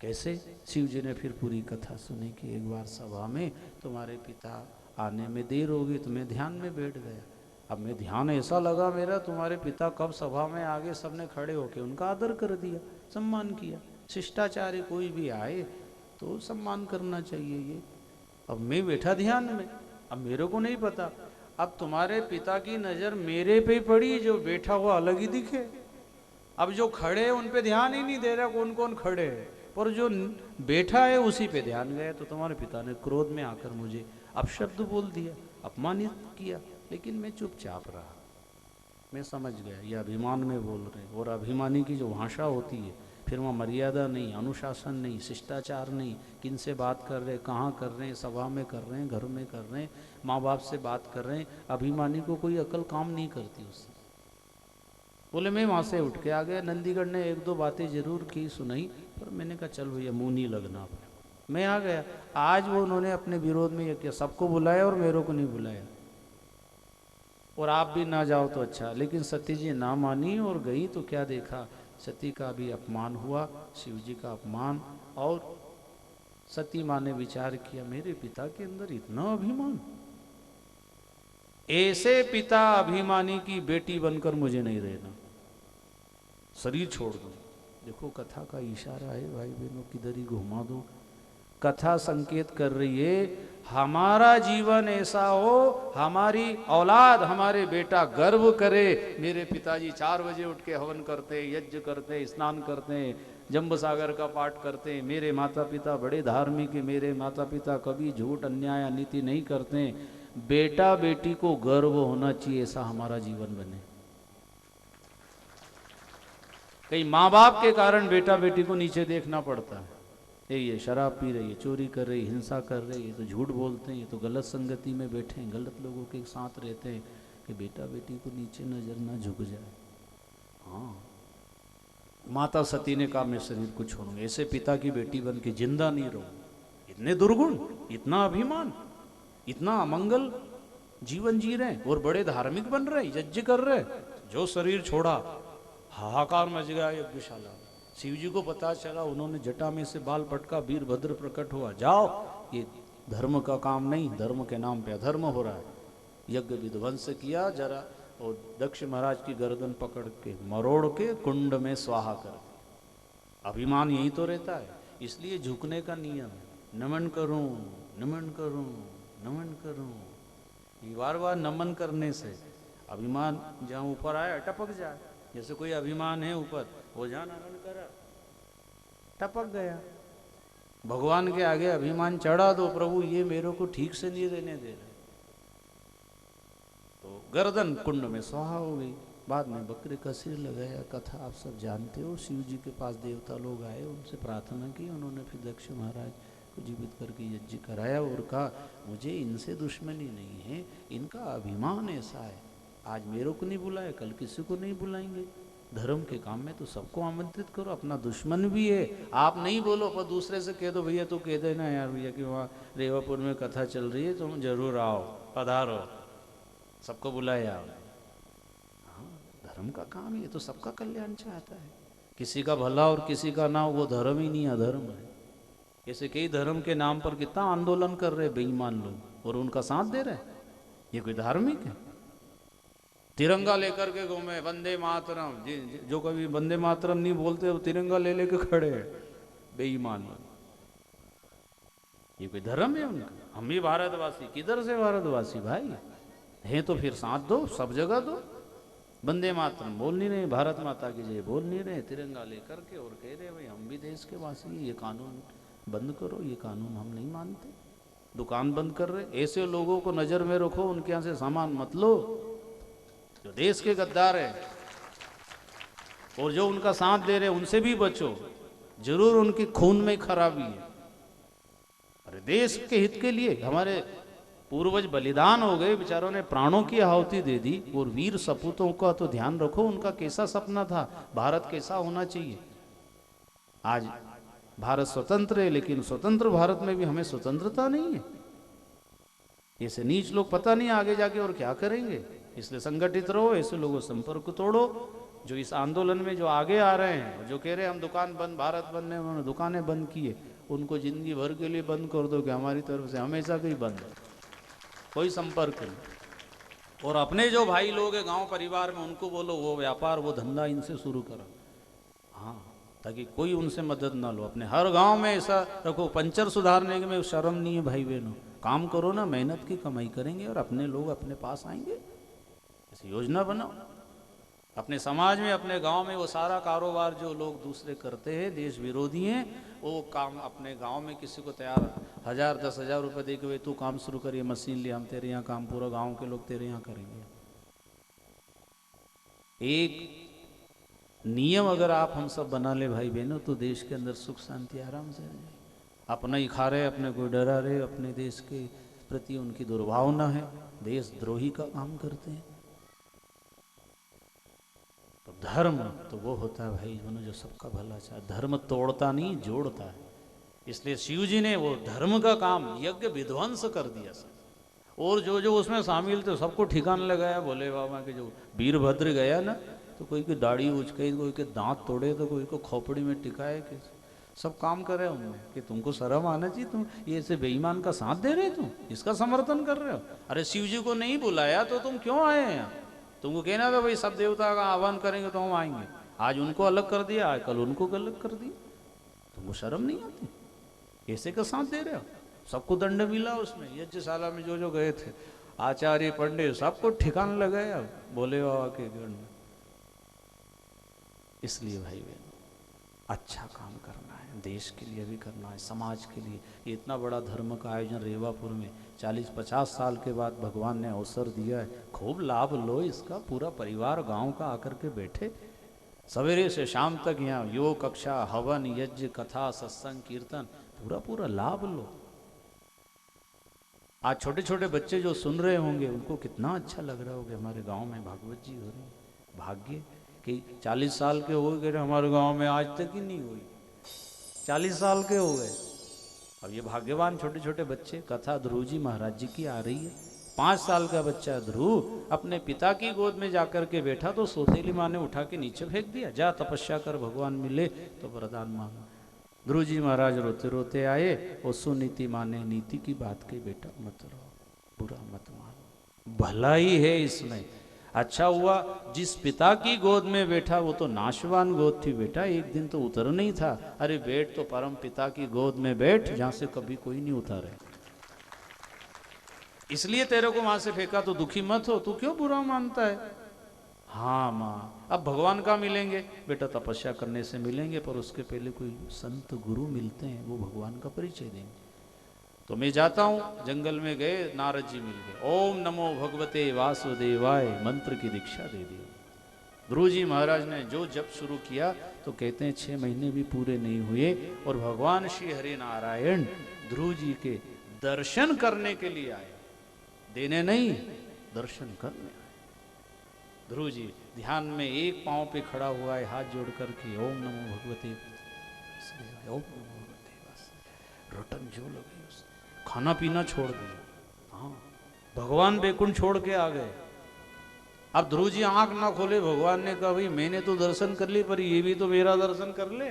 कैसे? शिव जी ने फिर पूरी कथा सुनी कि एक बार सभा में तुम्हारे पिता आने में देर होगी, तो मैं ध्यान में बैठ गया। अब मैं ध्यान ऐसा लगा मेरा, तुम्हारे पिता कब सभा में आगे, सबने खड़े होके उनका आदर कर दिया, सम्मान किया। शिष्टाचार्य कोई भी आए तो सम्मान करना चाहिए ये। अब मैं बैठा ध्यान में, अब मेरे को नहीं पता। अब तुम्हारे पिता की नजर मेरे पे पड़ी, जो बैठा हुआ अलग ही दिखे। अब जो खड़े हैं उन पे ध्यान ही नहीं दे रहा कौन कौन खड़े हैं, पर जो बैठा है उसी पे ध्यान गया। तो तुम्हारे पिता ने क्रोध में आकर मुझे अपशब्द बोल दिया, अपमानित किया, लेकिन मैं चुपचाप रहा। मैं समझ गया ये अभिमान में बोल रहे हैं, और अभिमानी की जो भाषा होती है, फिर वहाँ मर्यादा नहीं, अनुशासन नहीं, शिष्टाचार नहीं, किन से बात कर रहे हैं, कहाँ कर रहे हैं, सभा में कर रहे हैं, घर में कर रहे हैं, माँ बाप से बात कर रहे हैं। अभिमानी को कोई अकल काम नहीं करती उससे। बोले मैं वहाँ से उठ के आ गया। नंदीगढ़ ने एक दो बातें जरूर की, सुनाई, पर मैंने कहा चल भैया मुँह नहीं लगना, मैं आ गया। आज वो उन्होंने अपने विरोध में ये किया, सबको बुलाया और मेरे को नहीं बुलाया, और आप भी ना जाओ तो अच्छा। लेकिन सती जी ना मानी और गई, तो क्या देखा, सती का भी अपमान हुआ, शिव जी का अपमान। और सती माँ ने विचार किया मेरे पिता के अंदर इतना अभिमान, ऐसे पिता अभिमानी की बेटी बनकर मुझे नहीं रहना, शरीर छोड़ दो। देखो कथा का इशारा है भाई बहनों, किधर ही घुमा दो, कथा संकेत कर रही है हमारा जीवन ऐसा हो, हमारी औलाद, हमारे बेटा गर्व करे। मेरे पिताजी 4 बजे उठ के हवन करते, यज्ञ करते, स्नान करते, जंब सागर का पाठ करते। मेरे माता पिता बड़े धार्मिक है, मेरे माता पिता कभी झूठ अन्याय अनीति नहीं करते। बेटा बेटी को गर्व होना चाहिए, ऐसा हमारा जीवन बने। कई माँ बाप के कारण बेटा बेटी को नीचे देखना पड़ता है, ये शराब पी रही है, चोरी कर रही, हिंसा कर रही है, तो झूठ बोलते हैं, ये तो गलत संगति में बैठे हैं, गलत लोगों के साथ रहते हैं, कि बेटा बेटी को नीचे नजर ना झुक जाए। हाँ, माता सती ने कहा मैं शरीर को छोड़ूंगा, ऐसे पिता की बेटी बन के जिंदा नहीं रहूं। इतने दुर्गुण, इतना अभिमान, इतना अमंगल जीवन जी रहे हैं, और बड़े धार्मिक बन रहे, यज्ञ कर रहे। जो शरीर छोड़ा, हाहाकार मच गया यज्ञशाला। शिव जी को पता चला, उन्होंने जटा में से बाल पटका, वीरभद्र प्रकट हुआ, जाओ ये धर्म का काम नहीं, धर्म के नाम पे अधर्म हो रहा है। यज्ञ विध्वंस किया जरा, और दक्ष महाराज की गर्दन पकड़ के मरोड़ के कुंड में स्वाहा कर। अभिमान यही तो रहता है, इसलिए झुकने का नियम है, नमन करूं, नमन करूं, नमन करूं। ये बार बार नमन करने से अभिमान जहाँ ऊपर आया टपक जाए। जैसे कोई अभिमान है ऊपर, वो जहाँ नमन करा टपक गया। भगवान के आगे अभिमान चढ़ा दो, प्रभु ये मेरे को ठीक से नहीं रहने दे रहे, तो गर्दन कुंड में स्वाहा हो गई। बाद में बकरे का सिर लगाया। कथा आप सब जानते हो, शिव जी के पास देवता लोग आए, उनसे प्रार्थना की, उन्होंने फिर दक्ष महाराज को जीवित करके यज्ञ कराया, और कहा मुझे इनसे दुश्मनी नहीं है, इनका अभिमान ऐसा है, आज मेरे को नहीं बुलाया, कल किसी को नहीं बुलाएंगे। धर्म के काम में तो सबको आमंत्रित करो, अपना दुश्मन भी है, आप नहीं बोलो पर दूसरे से कह दो, भैया तू कह देना यार भैया कि वहाँ रेवापुर में कथा चल रही है, तुम जरूर आओ, पधारो, सबको बुलाया। हाँ, धर्म का काम है, ये तो सबका कल्याण चाहता है, किसी का भला और किसी का ना हो, वो धर्म ही नहीं अधर्म है। ऐसे कई धर्म के नाम पर कितना आंदोलन कर रहे बेईमान लोग, और उनका साथ दे रहे, ये कोई धार्मिक है? तिरंगा लेकर के घूमे, वंदे मातरम, जो कभी वंदे मातरम नहीं बोलते वो तिरंगा ले लेके खड़े हैं, बेईमान। ये कोई धर्म है उनका? हम भी भारतवासी, किधर से भारतवासी भाई हैं, तो फिर साथ दो, सब जगह दो। वंदे मातरम बोल नहीं रहे, भारत माता की जय बोल नहीं रहे, तिरंगा लेकर के, और कह रहे भाई हम भी देश के वासी, ये कानून बंद करो, ये कानून हम नहीं मानते। दुकान बंद कर रहे, ऐसे लोगों को नजर में रखो, उनके यहाँ से सामान मत लो, जो देश के गद्दार है, और जो उनका साथ दे रहे उनसे भी बचो, जरूर उनके खून में खराबी है। अरे देश के हित के लिए हमारे पूर्वज बलिदान हो गए, बेचारों ने प्राणों की आहुति दे दी, और वीर सपूतों का तो ध्यान रखो, उनका कैसा सपना था, भारत कैसा होना चाहिए। आज भारत स्वतंत्र है, लेकिन स्वतंत्र भारत में भी हमें स्वतंत्रता नहीं है। ऐसे नीच लोग पता नहीं आगे जाके और क्या करेंगे, इसलिए संगठित रहो, ऐसे लोगों संपर्क तोड़ो। जो इस आंदोलन में जो आगे आ रहे हैं, जो कह रहे हैं हम दुकान बंद, भारत बंद है, उन्होंने दुकानें बंद की है, उनको जिंदगी भर के लिए बंद कर दो कि हमारी तरफ से हमेशा की बंद है, कोई संपर्क नहीं। और अपने जो भाई लोग हैं गांव परिवार में, उनको बोलो वो व्यापार, वो धंधा इनसे शुरू करो, हाँ, ताकि कोई उनसे मदद ना लो। अपने हर गांव में ऐसा रखो, पंचर सुधारने में शर्म नहीं है भाई बहनों, काम करो ना, मेहनत की कमाई करेंगे और अपने लोग अपने पास आएंगे। ऐसी योजना बनाओ। अपने समाज में, अपने गांव में वो सारा कारोबार जो लोग दूसरे करते हैं, देश विरोधी हैं, वो काम अपने गांव में किसी को तैयार 1000 10,000 रुपये दे के भाई तू काम शुरू करिए, मशीन ले, हम तेरे यहाँ काम पूरा गांव के लोग तेरे यहाँ करेंगे। एक नियम अगर आप हम सब बना ले भाई बहनों, तो देश के अंदर सुख शांति आराम से आ जाए। अपना ही खा रहे, अपने को डरा रहे, अपने देश के प्रति उनकी दुर्भावना है, देशद्रोही का काम करते हैं। तो धर्म तो वो होता है भाई मनो जो सबका भला चाहे, धर्म तोड़ता नहीं जोड़ता है। इसलिए शिव जी ने वो धर्म का काम यज्ञ विध्वंस कर दिया सब, और जो जो उसमें शामिल थे सबको ठिकाने लगाया। भोले बाबा के जो वीरभद्र गया ना, तो कोई की दाढ़ी उचकाई, कोई के दांत तोड़े, तो कोई को खोपड़ी में टिकाए, कि सब काम करे उनमें कि तुमको शर्म आना चाहिए, तुम ये ऐसे बेईमान का साथ दे रहे, तुम इसका समर्थन कर रहे हो। अरे शिव जी को नहीं बुलाया तो तुम क्यों आए हैं यहाँ? तुमको कहना था भाई सब देवता का आह्वान करेंगे तो हम आएंगे, आज उनको अलग कर दिया, आज कल उनको अलग कर दिया, तुमको शर्म नहीं आती? कैसे का साथ दे रहे हो? सबको दंड मिला उसमें, यज्ञशाला में जो जो गए थे आचार्य पंडित सबको ठिकाना लगाया भोले बाबा के गण में। इसलिए भाई बहन अच्छा काम करना है, देश के लिए भी करना है, समाज के लिए। ये इतना बड़ा धर्म का आयोजन रेवापुर में 40-50 साल के बाद भगवान ने अवसर दिया है, खूब लाभ लो इसका। पूरा परिवार गांव का आकर के बैठे, सवेरे से शाम तक यहाँ योग कक्षा, हवन, यज्ञ, कथा, सत्संग, कीर्तन, पूरा पूरा लाभ लो। आज छोटे छोटे बच्चे जो सुन रहे होंगे उनको कितना अच्छा लग रहा होगा, हमारे गांव में भागवत जी हो रही है। भाग्य कि 40 साल के हो गए, हमारे गांव में आज तक ही नहीं हुई, 40 साल के हो गए। अब ये भाग्यवान छोटे छोटे बच्चे, कथा ध्रुव जी महाराज जी की आ रही है। 5 साल का बच्चा ध्रुव अपने पिता की गोद में जाकर के बैठा, तो सौतेली माँ ने उठा के नीचे फेंक दिया, जा तपस्या कर, भगवान मिले तो वरदान मांगा। ध्रुव जी महाराज रोते रोते आए, और सुनीति माँ ने नीति की बात कही, बेटा मत रहो, बुरा मत मानो, भला ही है इसमें। अच्छा हुआ जिस पिता की गोद में बैठा वो तो नाशवान गोद थी बेटा, एक दिन तो उतर नहीं था। अरे बैठ तो परम पिता की गोद में बैठ, जहां से कभी कोई नहीं उतारे। इसलिए तेरे को वहां से फेंका, तो दुखी मत हो, तू क्यों बुरा मानता है? हाँ माँ, अब भगवान का मिलेंगे बेटा, तपस्या करने से मिलेंगे, पर उसके पहले कोई संत गुरु मिलते हैं, वो भगवान का परिचय देंगे। तो मैं जाता हूँ, जंगल में गए, नारद जी मिल गए, ओम नमो भगवते वासुदेवाय मंत्र की दीक्षा दे दी। ध्रुव जी महाराज ने जो जप शुरू किया, तो कहते हैं 6 महीने भी पूरे नहीं हुए, और भगवान श्री हरि नारायण ध्रुव जी के दर्शन करने के लिए आए, देने नहीं, दर्शन करने आए। ध्रुव जी ध्यान में एक पांव पे खड़ा हुआ है, हाथ जोड़ करके ओम नमो भगवते, ओम नमो भगवते, बस रटन जो लगे उस खाना पीना छोड़ दिया। हाँ, भगवान बैकुंठ छोड़ के आ गए। अब ध्रुव जी आंख ना खोले, भगवान ने कहा भाई मैंने तो दर्शन कर ली, पर ये भी तो मेरा दर्शन कर ले।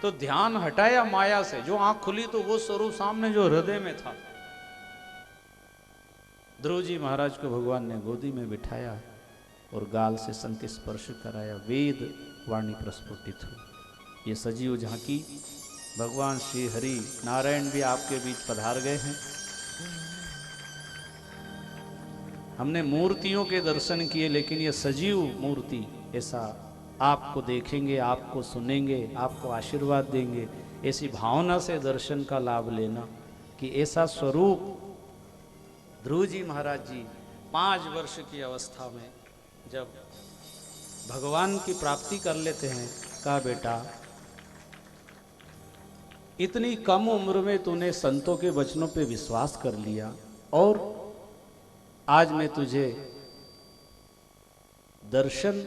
तो ध्यान हटाया माया से, जो आंख खुली तो वो स्वरूप सामने जो हृदय में था। ध्रुव जी महाराज को भगवान ने गोदी में बिठाया और गाल से संग स्पर्श कराया, वेद वाणी प्रस्फुटित हुई। ये सजीव झांकी, भगवान श्री हरि नारायण भी आपके बीच पधार गए हैं। हमने मूर्तियों के दर्शन किए, लेकिन ये सजीव मूर्ति ऐसा आपको देखेंगे, आपको सुनेंगे, आपको आशीर्वाद देंगे, ऐसी भावना से दर्शन का लाभ लेना कि ऐसा स्वरूप ध्रुव जी महाराज जी 5 वर्ष की अवस्था में जब भगवान की प्राप्ति कर लेते हैं, कहा बेटा इतनी कम उम्र में तूने संतों के वचनों पे विश्वास कर लिया, और आज मैं तुझे दर्शन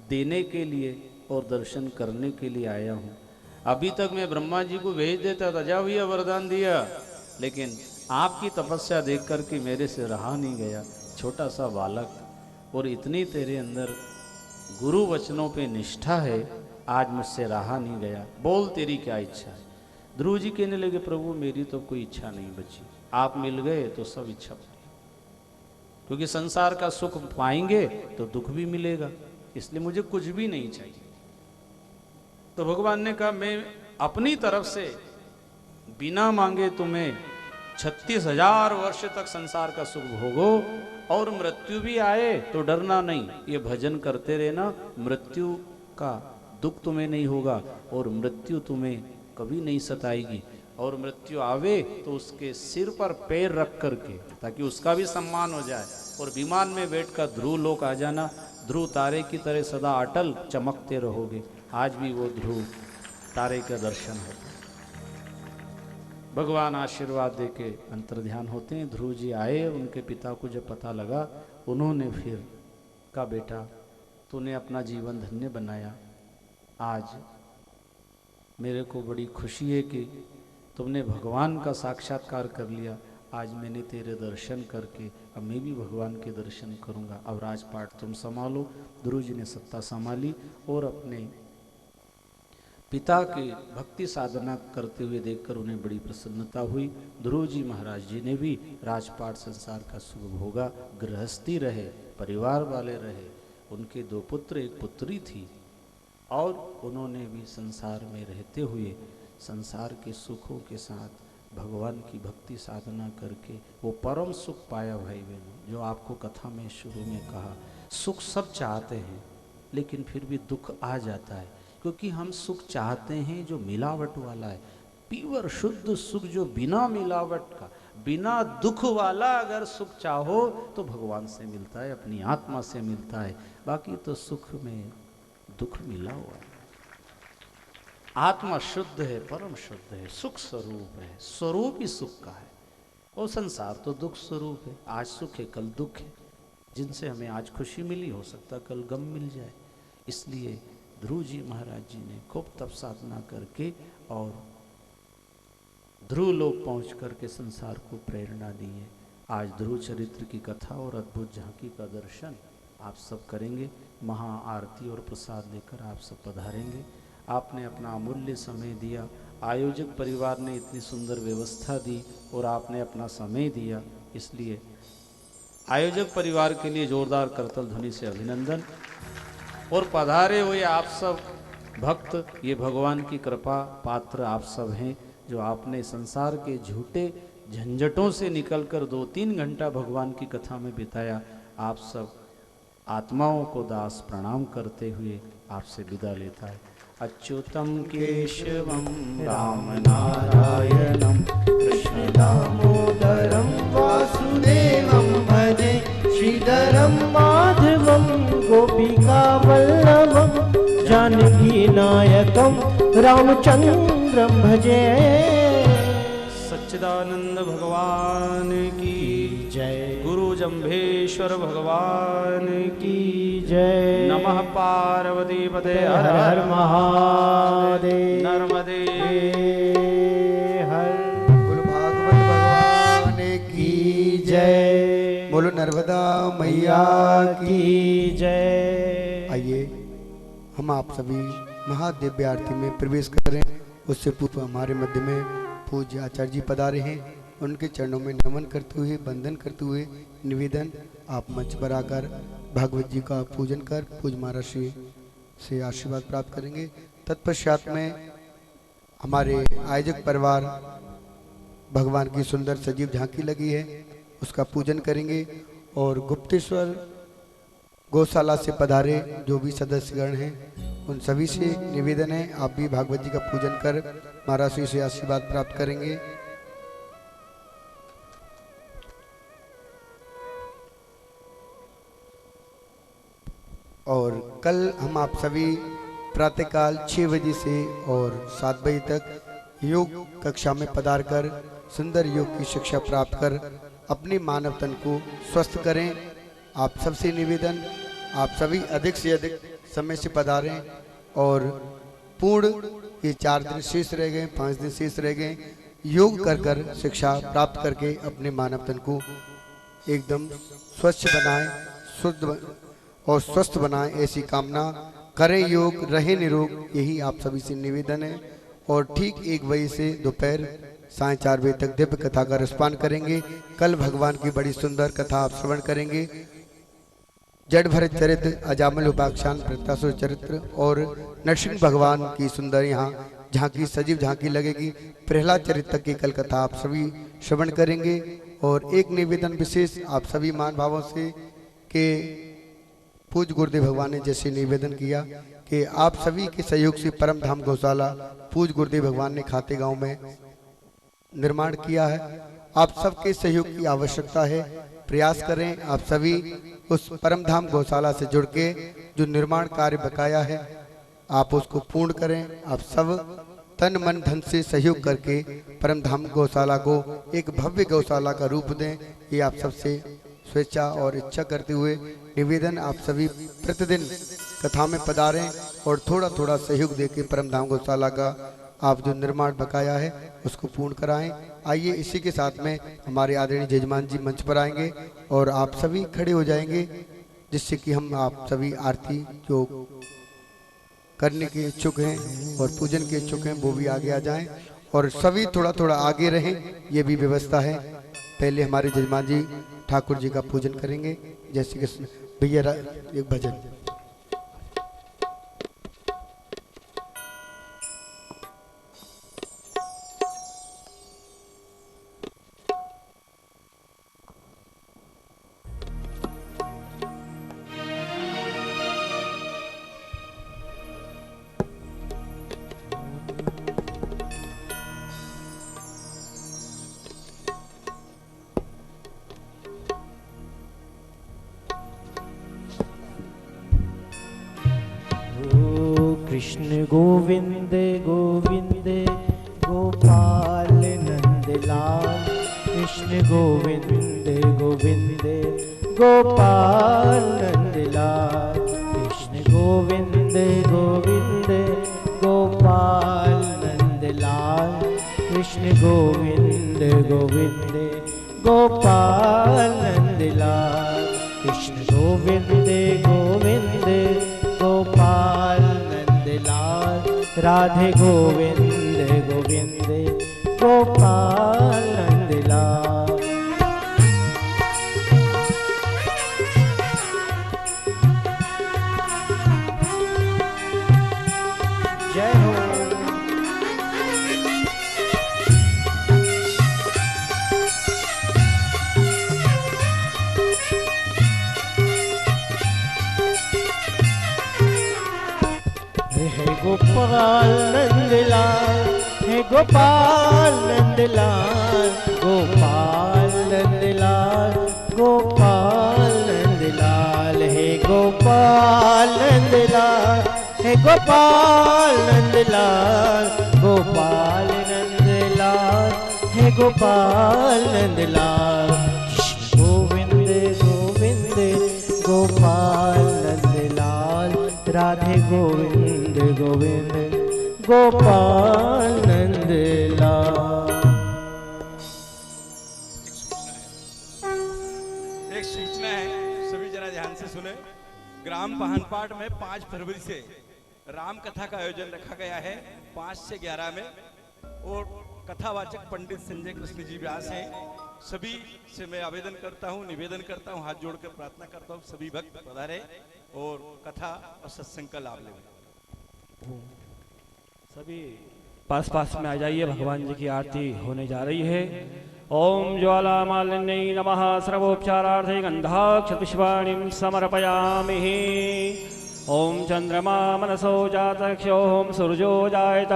देने के लिए और दर्शन करने के लिए आया हूं। अभी तक मैं ब्रह्मा जी को भेज देता था, जा भैया वरदान दिया, लेकिन आपकी तपस्या देख करके मेरे से रहा नहीं गया। छोटा सा बालक, और इतनी तेरे अंदर गुरु वचनों पे निष्ठा है, आज मुझसे रहा नहीं गया, बोल तेरी क्या इच्छा है। ध्रुव जी कहने लगे, प्रभु मेरी तो कोई इच्छा नहीं बची, आप मिल गए तो सब इच्छा पूरी, क्योंकि संसार का सुख पाएंगे तो दुख भी मिलेगा, इसलिए मुझे कुछ भी नहीं चाहिए। तो भगवान ने कहा मैं अपनी तरफ से बिना मांगे तुम्हें 36,000 वर्ष तक संसार का सुख भोगो और मृत्यु भी आए तो डरना नहीं, ये भजन करते रहना, मृत्यु का दुख तुम्हें नहीं होगा और मृत्यु तुम्हें कभी नहीं सताएगी। और मृत्यु आवे तो उसके सिर पर पैर रख करके, ताकि उसका भी सम्मान हो जाए। और विमान में बैठकर ध्रुव लोक आ जाना, ध्रुव तारे की तरह सदा अटल चमकते रहोगे। आज भी वो ध्रुव तारे का दर्शन होता है। भगवान आशीर्वाद दे के अंतर्ध्यान होते हैं। ध्रुव जी आए, उनके पिता को जब पता लगा, उन्होंने फिर कहा, बेटा तूने अपना जीवन धन्य बनाया, आज मेरे को बड़ी खुशी है कि तुमने भगवान का साक्षात्कार कर लिया। आज मैंने तेरे दर्शन करके अब मैं भी भगवान के दर्शन करूंगा। अब राजपाट तुम संभालो। ध्रुव जी ने सत्ता संभाली और अपने पिता की भक्ति साधना करते हुए देखकर उन्हें बड़ी प्रसन्नता हुई। ध्रुव जी महाराज जी ने भी राजपाट संसार का सुख भोगा, गृहस्थी रहे, परिवार वाले रहे। उनके 2 पुत्र, 1 पुत्री थी और उन्होंने भी संसार में रहते हुए संसार के सुखों के साथ भगवान की भक्ति साधना करके वो परम सुख पाया। भाई बहनों, जो आपको कथा में शुरू में कहा, सुख सब चाहते हैं लेकिन फिर भी दुख आ जाता है, क्योंकि हम सुख चाहते हैं जो मिलावट वाला है। प्योर शुद्ध सुख जो बिना मिलावट का, बिना दुख वाला अगर सुख चाहो तो भगवान से मिलता है, अपनी आत्मा से मिलता है। बाकी तो सुख में दुख मिला हुआ है। आत्मा शुद्ध है, परम शुद्ध है, सुख स्वरूप है, स्वरूप ही सुख का है। और संसार तो दुख स्वरूप है, आज सुख है कल दुख है। जिनसे हमें आज खुशी मिली, हो सकता कल गम मिल जाए। इसलिए ध्रुव जी महाराज जी ने खूब तप साधना करके और ध्रुव लोक पहुँच करके संसार को प्रेरणा दी है। आज ध्रुव चरित्र की कथा और अद्भुत झांकी का दर्शन आप सब करेंगे। महा आरती और प्रसाद लेकर आप सब पधारेंगे। आपने अपना अमूल्य समय दिया, आयोजक परिवार ने इतनी सुंदर व्यवस्था दी और आपने अपना समय दिया, इसलिए आयोजक परिवार के लिए जोरदार करतल ध्वनि से अभिनंदन। और पधारे हुए आप सब भक्त, ये भगवान की कृपा पात्र आप सब हैं, जो आपने संसार के झूठे झंझटों से निकलकर 2-3 घंटा भगवान की कथा में बिताया। आप सब आत्माओं को दास प्रणाम करते हुए आपसे विदा लेता है। अच्युतम केशवम राम नारायणम कृष्ण दामोदरम वासुदेवं भजे श्रीधरं माधवं गोपिका वल्लभं जानकी नायकं रामचंद्रं भजे। सच्चिदानंद भगवान की जय। गुरु जम्भेश्वर भगवान की जय। नमः पार्वती पते हर हर महादेव। नर्मदे हर। बोलो भागवत भगवान की जय। बोलो नर्मदा मैया की। की जय। आइए हम आप सभी महादिव्य आरती में प्रवेश करें। उससे पूर्व हमारे मध्य में पूज्य आचार्य जी पधारे हैं। उनके चरणों में नमन करते हुए, वंदन करते हुए निवेदन, आप मंच पर आकर भागवत जी का पूजन कर पूज्य महाराज श्री से आशीर्वाद प्राप्त करेंगे। तत्पश्चात में हमारे आयोजक परिवार भगवान की सुंदर सजीव झांकी लगी है, उसका पूजन करेंगे। और गुप्तेश्वर गौशाला से पधारे जो भी सदस्यगण हैं, उन सभी से निवेदन है आप भी भागवत जी का पूजन कर महाराज श्री से आशीर्वाद प्राप्त करेंगे। और कल हम आप सभी प्रातःकाल 6 बजे से और 7 बजे तक योग कक्षा में पधार कर सुंदर योग की शिक्षा प्राप्त कर अपने मानव तन को स्वस्थ करें। आप सबसे निवेदन, आप सभी अधिक से अधिक समय से पधारें। और पूर्ण ये 4 दिन शेष रह गए, 5 दिन शेष रह गए, योग कर कर शिक्षा प्राप्त करके अपने मानव तन को एकदम स्वच्छ बनाएं, शुद्ध और स्वस्थ बनाएं, ऐसी कामना करें। योग रहे निरोग, यही आप सभी से निवेदन है। और ठीक 1 बजे से दोपहर 4:30 बजे तक दिव्य कथा का रसपान करेंगे। कल भगवान की बड़ी सुंदर कथा आप श्रवण करेंगे। जड़ भरत चरित्र, अजामिल उपाख्यान, वृत्तासुर चरित्र और नरसिंह भगवान की सुंदर यहाँ झांकी सजीव झांकी लगेगी। प्रहलाद चरित्र की कल कथा आप सभी श्रवण करेंगे। और एक निवेदन विशेष आप सभी मान भावों से कि पूज्य गुरुदेव भगवान ने जैसे निवेदन किया कि आप सभी के सहयोग से परम धाम गौशाला पूज्य गुरुदेव भगवान ने खाते गांव में निर्माण किया है। आप सबके सहयोग की आवश्यकता है। प्रयास करें आप सभी उस परम धाम गौशाला से जुड़ के जो निर्माण कार्य बकाया है आप उसको पूर्ण करें। आप सब तन मन धन से सहयोग करके परम धाम गौशाला को एक भव्य गौशाला का रूप दें। ये आप सबसे स्वेच्छा और इच्छा करते हुए निवेदन, आप सभी प्रतिदिन कथा में पधारें और थोड़ा थोड़ा सहयोग देके परम धाम गौशाला का आप जो निर्माण बकाया है उसको पूर्ण कराएं। आइए इसी के साथ में हमारे आदरणीय जजमान जी मंच पर आएंगे और आप सभी खड़े हो जाएंगे, जिससे कि हम आप सभी आरती जो करने के इच्छुक हैं और पूजन के इच्छुक हैं वो भी आगे आ जाएं और सभी थोड़ा थोड़ा आगे रहें, ये भी व्यवस्था है। पहले हमारे जजमान जी ठाकुर जी का पूजन करेंगे। जैसे कि भैया एक भजन। कृष्ण गोविंद गोविंद गोपाल नंदलाल, कृष्ण गोविंद गोविंद गोपाल नंदलाल, कृष्ण गोविंद गोविंद गोपाल नंदलाल, कृष्ण गोविंद गोविंद गोपाल नंदलाल, कृष्ण गोविंद गोविंद गोपाल नंदलाल, राधे गोविंद गोविंद गोपाल नंदलाल। जय हो। गोपाल नंदलाल, हे गोपाल नंदलाल, गोपाल नंदलाल, गोपाल नंदलाल, हे गोपाल नंदलाल, हे गोपाल नंदलाल, गोपाल नंदलाल, हे गोपाल नंदलाल, गोविंद गोविंद गोपाल नंदलाल, राधे गोविंद गोविंद गोपाल नंदलाल। एक सूचना है, सभी जरा ध्यान से सुने। ग्राम पहनपाट में 5 फरवरी से राम कथा का आयोजन रखा गया है 5 से 11 में, और कथावाचक पंडित संजय कृष्ण जी व्यास हैं। सभी से मैं आवेदन करता हूँ, निवेदन करता हूँ, हाथ जोड़कर प्रार्थना करता हूँ सभी भक्त पधारे और कथा और सत्संग का लाभ लें। सभी पास में आ जाइए, भगवान जी की आरती होने जा रही है। ओम ज्वाला मालिन्यै नमः, सर्वोपचारार्थे गंधाक्ष पुष्पाणिं समर्पयामि। ओम चंद्रमा मनसो जातक्षोम सूर्यो जायत,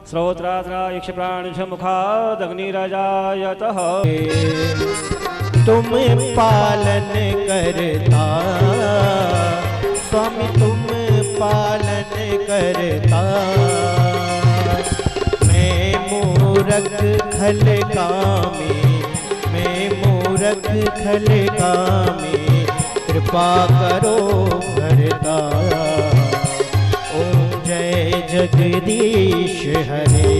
श्रोत्रात्रा यक्ष प्राणिष मुखादग्निरजायतः। तुम पालन करता स्वामी, तुम पालन करता, मैं मूरख खल कामी, मैं मूरख खल कामी, कृपा करो भरता। ओम जय जगदीश हरे,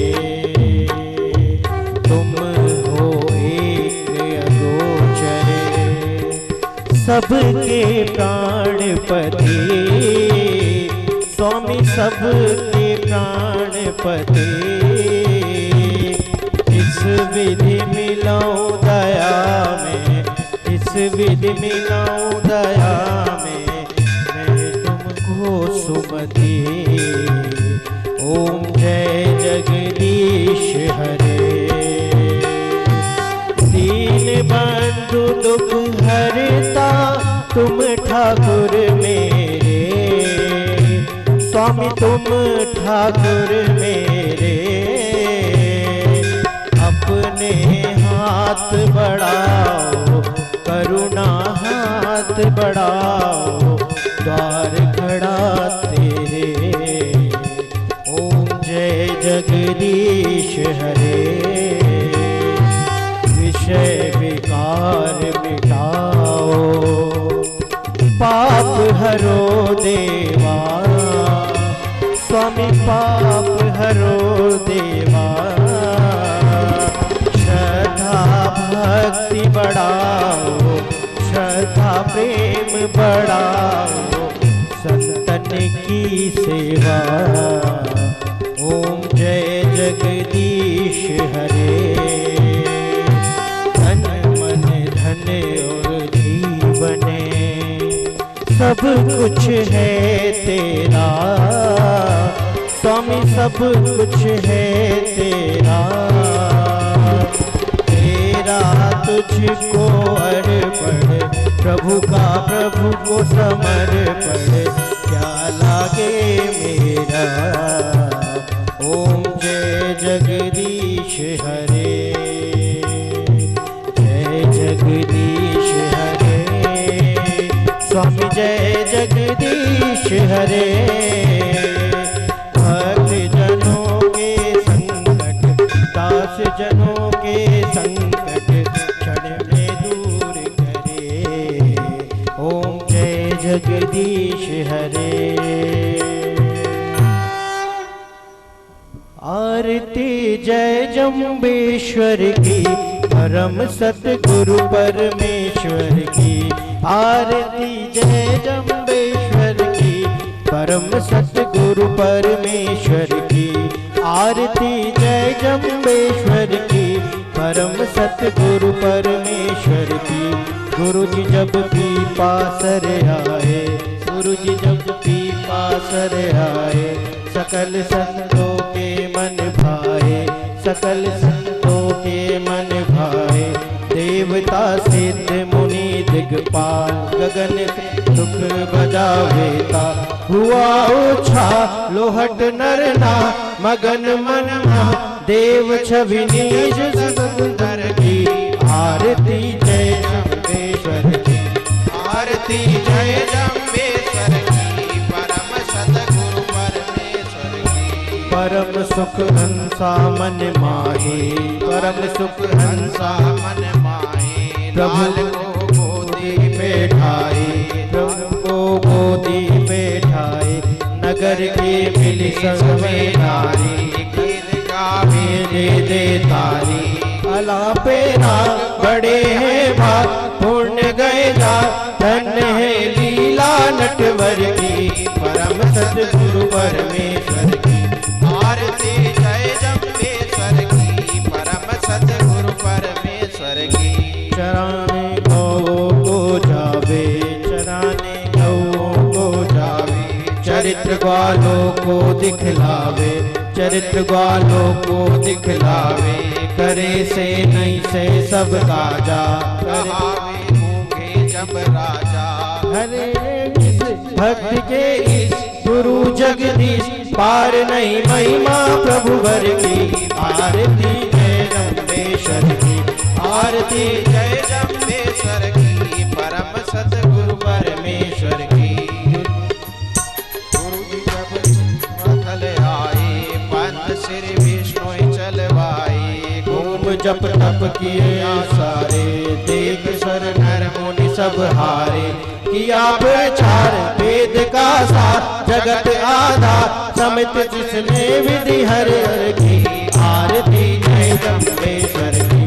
तुम हो एक अगोचर, सबके प्राणपति, स्वामी सबके प्राणपति। इस विधि मिलाऊं दया में, इस विधि मिलाऊं दया में, मैं तुमको सुमति। ओम जय जगदीश हरे। दीन बंधु दुख हरता तुम ठाकुर मेरे, स्वामी तुम ठाकुर मेरे। अपने हाथ बढ़ाओ करुणा हाथ बढ़ाओ, द्वार खड़ा तेरे। ओम जय जगदीश हरे। विषय विकार मिटाओ, पाप हरो देवा, स्वामी पाप हरो देवा। श्रद्धा भक्ति बढ़ाओ, श्रद्धा प्रेम बढ़ाओ, संतन की सेवा। ओम जय जगदीश हरे। धन मन धन और जीवने सब कुछ है तेरा, स्वामी सब कुछ है तेरा। तेरा तुझको अर्पण, प्रभु का प्रभु को समर्पण, क्या लागे मेरा। ओम जय जगदीश हरे। जय जगदीश हरे। स्वामी जय जगदीश हरे। भक्त जनों के संकट, दास जनों के संकट, क्षण में दूर करे। ओम जय जगदीश हरे। आरती जय जम्बेश्वर की, परम सतगुरु परमेश्वर की। आरती जय जम्बेश्वर की, परम सतगुरु परमेश्वर की। आरती जय जम्बेश्वर की, परम सतगुरु परमेश्वर की। गुरु जी जब भी पासर आए, गुरु जी जब भी पासर आए, सकल संतों के मन भाए, सकल संतों के मन भाए। देवता सिद्ध मुनि दिगपाल, गगन से सुख बजावेता। हुआ ओछा लोहट नरना, मगन मन देव छवि निज सुंदर की। आरती जय जम्बेश्वर की, आरती जय जम्बेश्वर की, परम सतगुरु परमेश्वर की। परम सुख हंसा मन माहे, परम सुख हंसा मन माहे। प्रभु को गोदी बैठाए, प्रभु को गोदी बैठाए। नगर के मिल सवे नारी, गीत गावे दे दे तारी। अलापे नाग बड़े हैं भाग, पुण्य गए जा धन है लीला नटवर की। परम सतगुरु परमेश्वर की। आरती जय जम्बेश्वर की, परम सतगुरु परमेश्वर की। चराने गौ को जावे, चराने गौ को जावे। चरित्र ग्वालों को दिखलावे, चरित्र ग्वालों को दिखलावे। करे से नहीं से सब काजा, कहावे मूंगे जब राजा। हरे इस भक्त के इस गुरु जगदीश, पार नहीं महिमा प्रभु वर की। आरती जय जम्बेश्वर की, आरती जय जम्बेश्वर की, परम सतगुरु परमेश्वर की। गुरु जी जब मथल आए, पंथ श्री विष्णु चलवाए। घूम जप तप किए सारे, देख स्वर नर मुनि सब हारे। किया प्रचार वेद का सार, जगत आधार समित जिसने विधि हर हर की। आरती जय जम्बेश्वर की,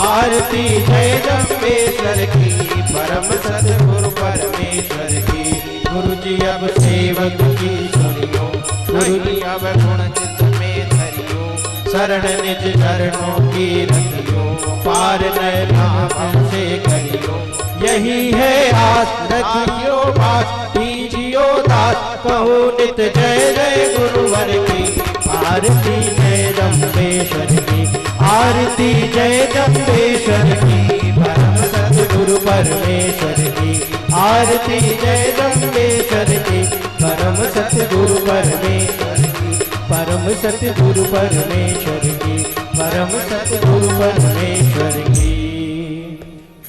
आरती जय जम्बेश्वर की, परम सतगुरु परमेश्वर की। गुरु जी अब सेवक की सुनियो, गुरु जी अब गुण चित में धरियो। शरण निज चरणों की रखियो। पार नय नाम से करियो, यही है आस रखियो पास। कीजियो दास कहो नित जय जय गुरुवर की। आरती जय जम्बेश्वर की, आरती जय जम्बेश्वर की, परम सतगुरु परमेश्वर की, आरती जय जम्बेश्वर की, परम सतगुरु परमेश्वर की, परम सतगुरु परमेश्वर की, परम सतगुरु परमेश्वर की।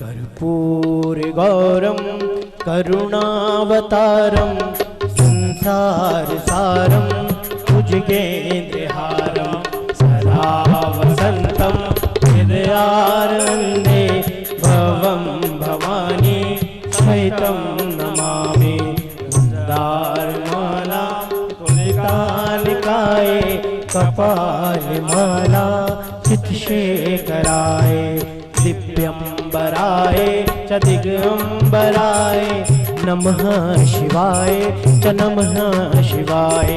कर्पूर गौरम करुणावतारम संसार सारम भुजगेन्द्रहारम सदा वसंतम हृदयारविंदे भवम भवानी सहितं नमामि। मंदारमाला तुलिकानिकाये कपालमाला चित्शेखराय दिव्यंबराय च दिगंबराय नमः शिवाय च नमः शिवाय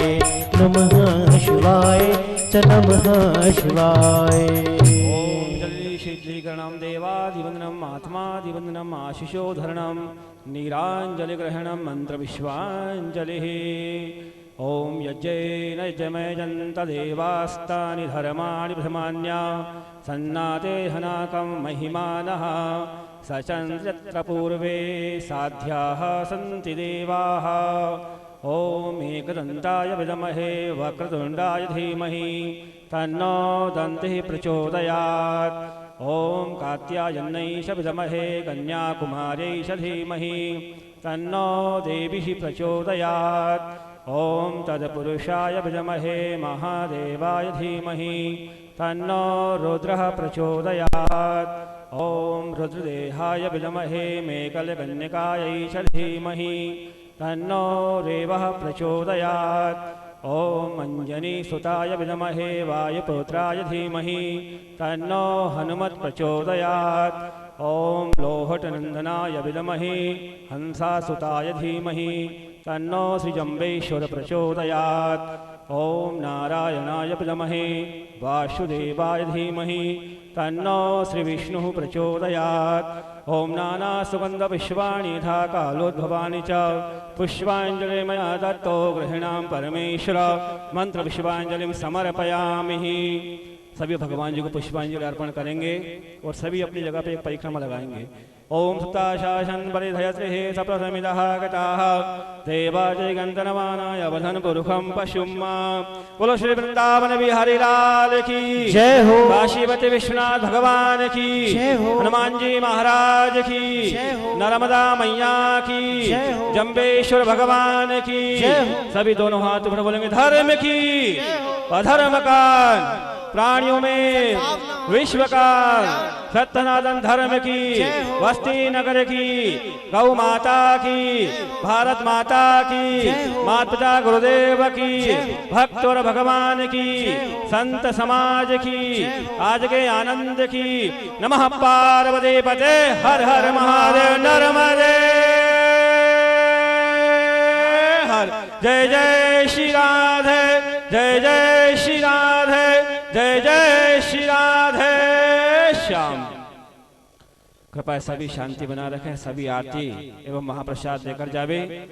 नमः शिवाय च नमः शिवाय। ओम जल्दी शीतलीकरणं देवादिवंदनम् आत्मादिवंदनम् आशिषोधरणं नीराञ्जलिग्रहणं मन्त्रविश्वाञ्जलिः। ओम यज्ञेन यजमेजन्त देवास्तानि धर्माणि प्रथमान्या सन्नाते हनाकं महिमानः सचन्द्र पूर्वे साध्याः सन्ति देवाः। ओम एकदन्ताय विद्महे वक्रतुण्डाय धीमहि तन्नो दन्तिः प्रचोदयात्। ओम कात्यायन्यै च विद्महे कन्याकुमार्यै च धीमहि तन्नो देवीः प्रचोदयात्। ओम तत्पुरुषाय विद्महे महादेवाय धीमहि तन्नो रुद्रः प्रचोदयात्। ओम रुद्रदेहाय विद्महे मेकलकन्यकायै च धीमहि तन्नो रेवः प्रचोदयात्। ओम अंजनीसुताय विद्महे वायुपुत्राय धीमहि तन्नो हनुमत् प्रचोदयात्। ओम लोहटनंदनाय विद्महे हंसासुताय धीमहि तन्नो श्रीजम्बेश्वर प्रचोदयात्। ओम नारायणाय विद्महे वासुदेवाय धीमहि तन्नो श्रीविष्णुः प्रचोदयात्। ओम नाना सुगंध पुष्पाणि यथा कालोद्भवानि च पुष्पांजलि मया दत्तो गृहीणां परमेश्वर मंत्र पुष्पांजलिं समर्पयामि। सभी भगवान जी को पुष्पांजलि अर्पण करेंगे और सभी अपनी जगह पे एक परिक्रमा लगाएंगे। ओम सुप्ताशासन परिधयश्री सप्रथमिदः गताः देवाजय गंधनवानाय वधन पुरुषं पशुम्मा। बोलो श्री वृंदावन बिहारी लाल की जय हो। काशीपति विश्वनाथ भगवान की जय हो। हनुमान जी महाराज की जय हो। नर्मदा मैया की जय हो। जम्बेश्वर भगवान की जय हो। सभी दोनों हाथ ऊपर बोलेंगे धर्म की अधर्म का प्राणियों में विश्व का सत्यनातन धर्म की वस्ती नगर की गौ माता की भारत माता की माता पिता गुरुदेव की भक्त और भगवान की संत समाज की आज के आनंद की नमः पार्वती पते हर हर महादेव नर्मदे हर। जय जय श्री राधे जय जय श्री राधे जय जय श्री राधे श्याम। कृपया सभी शांति बना रखें, सभी आरती एवं महाप्रसाद देकर जावे।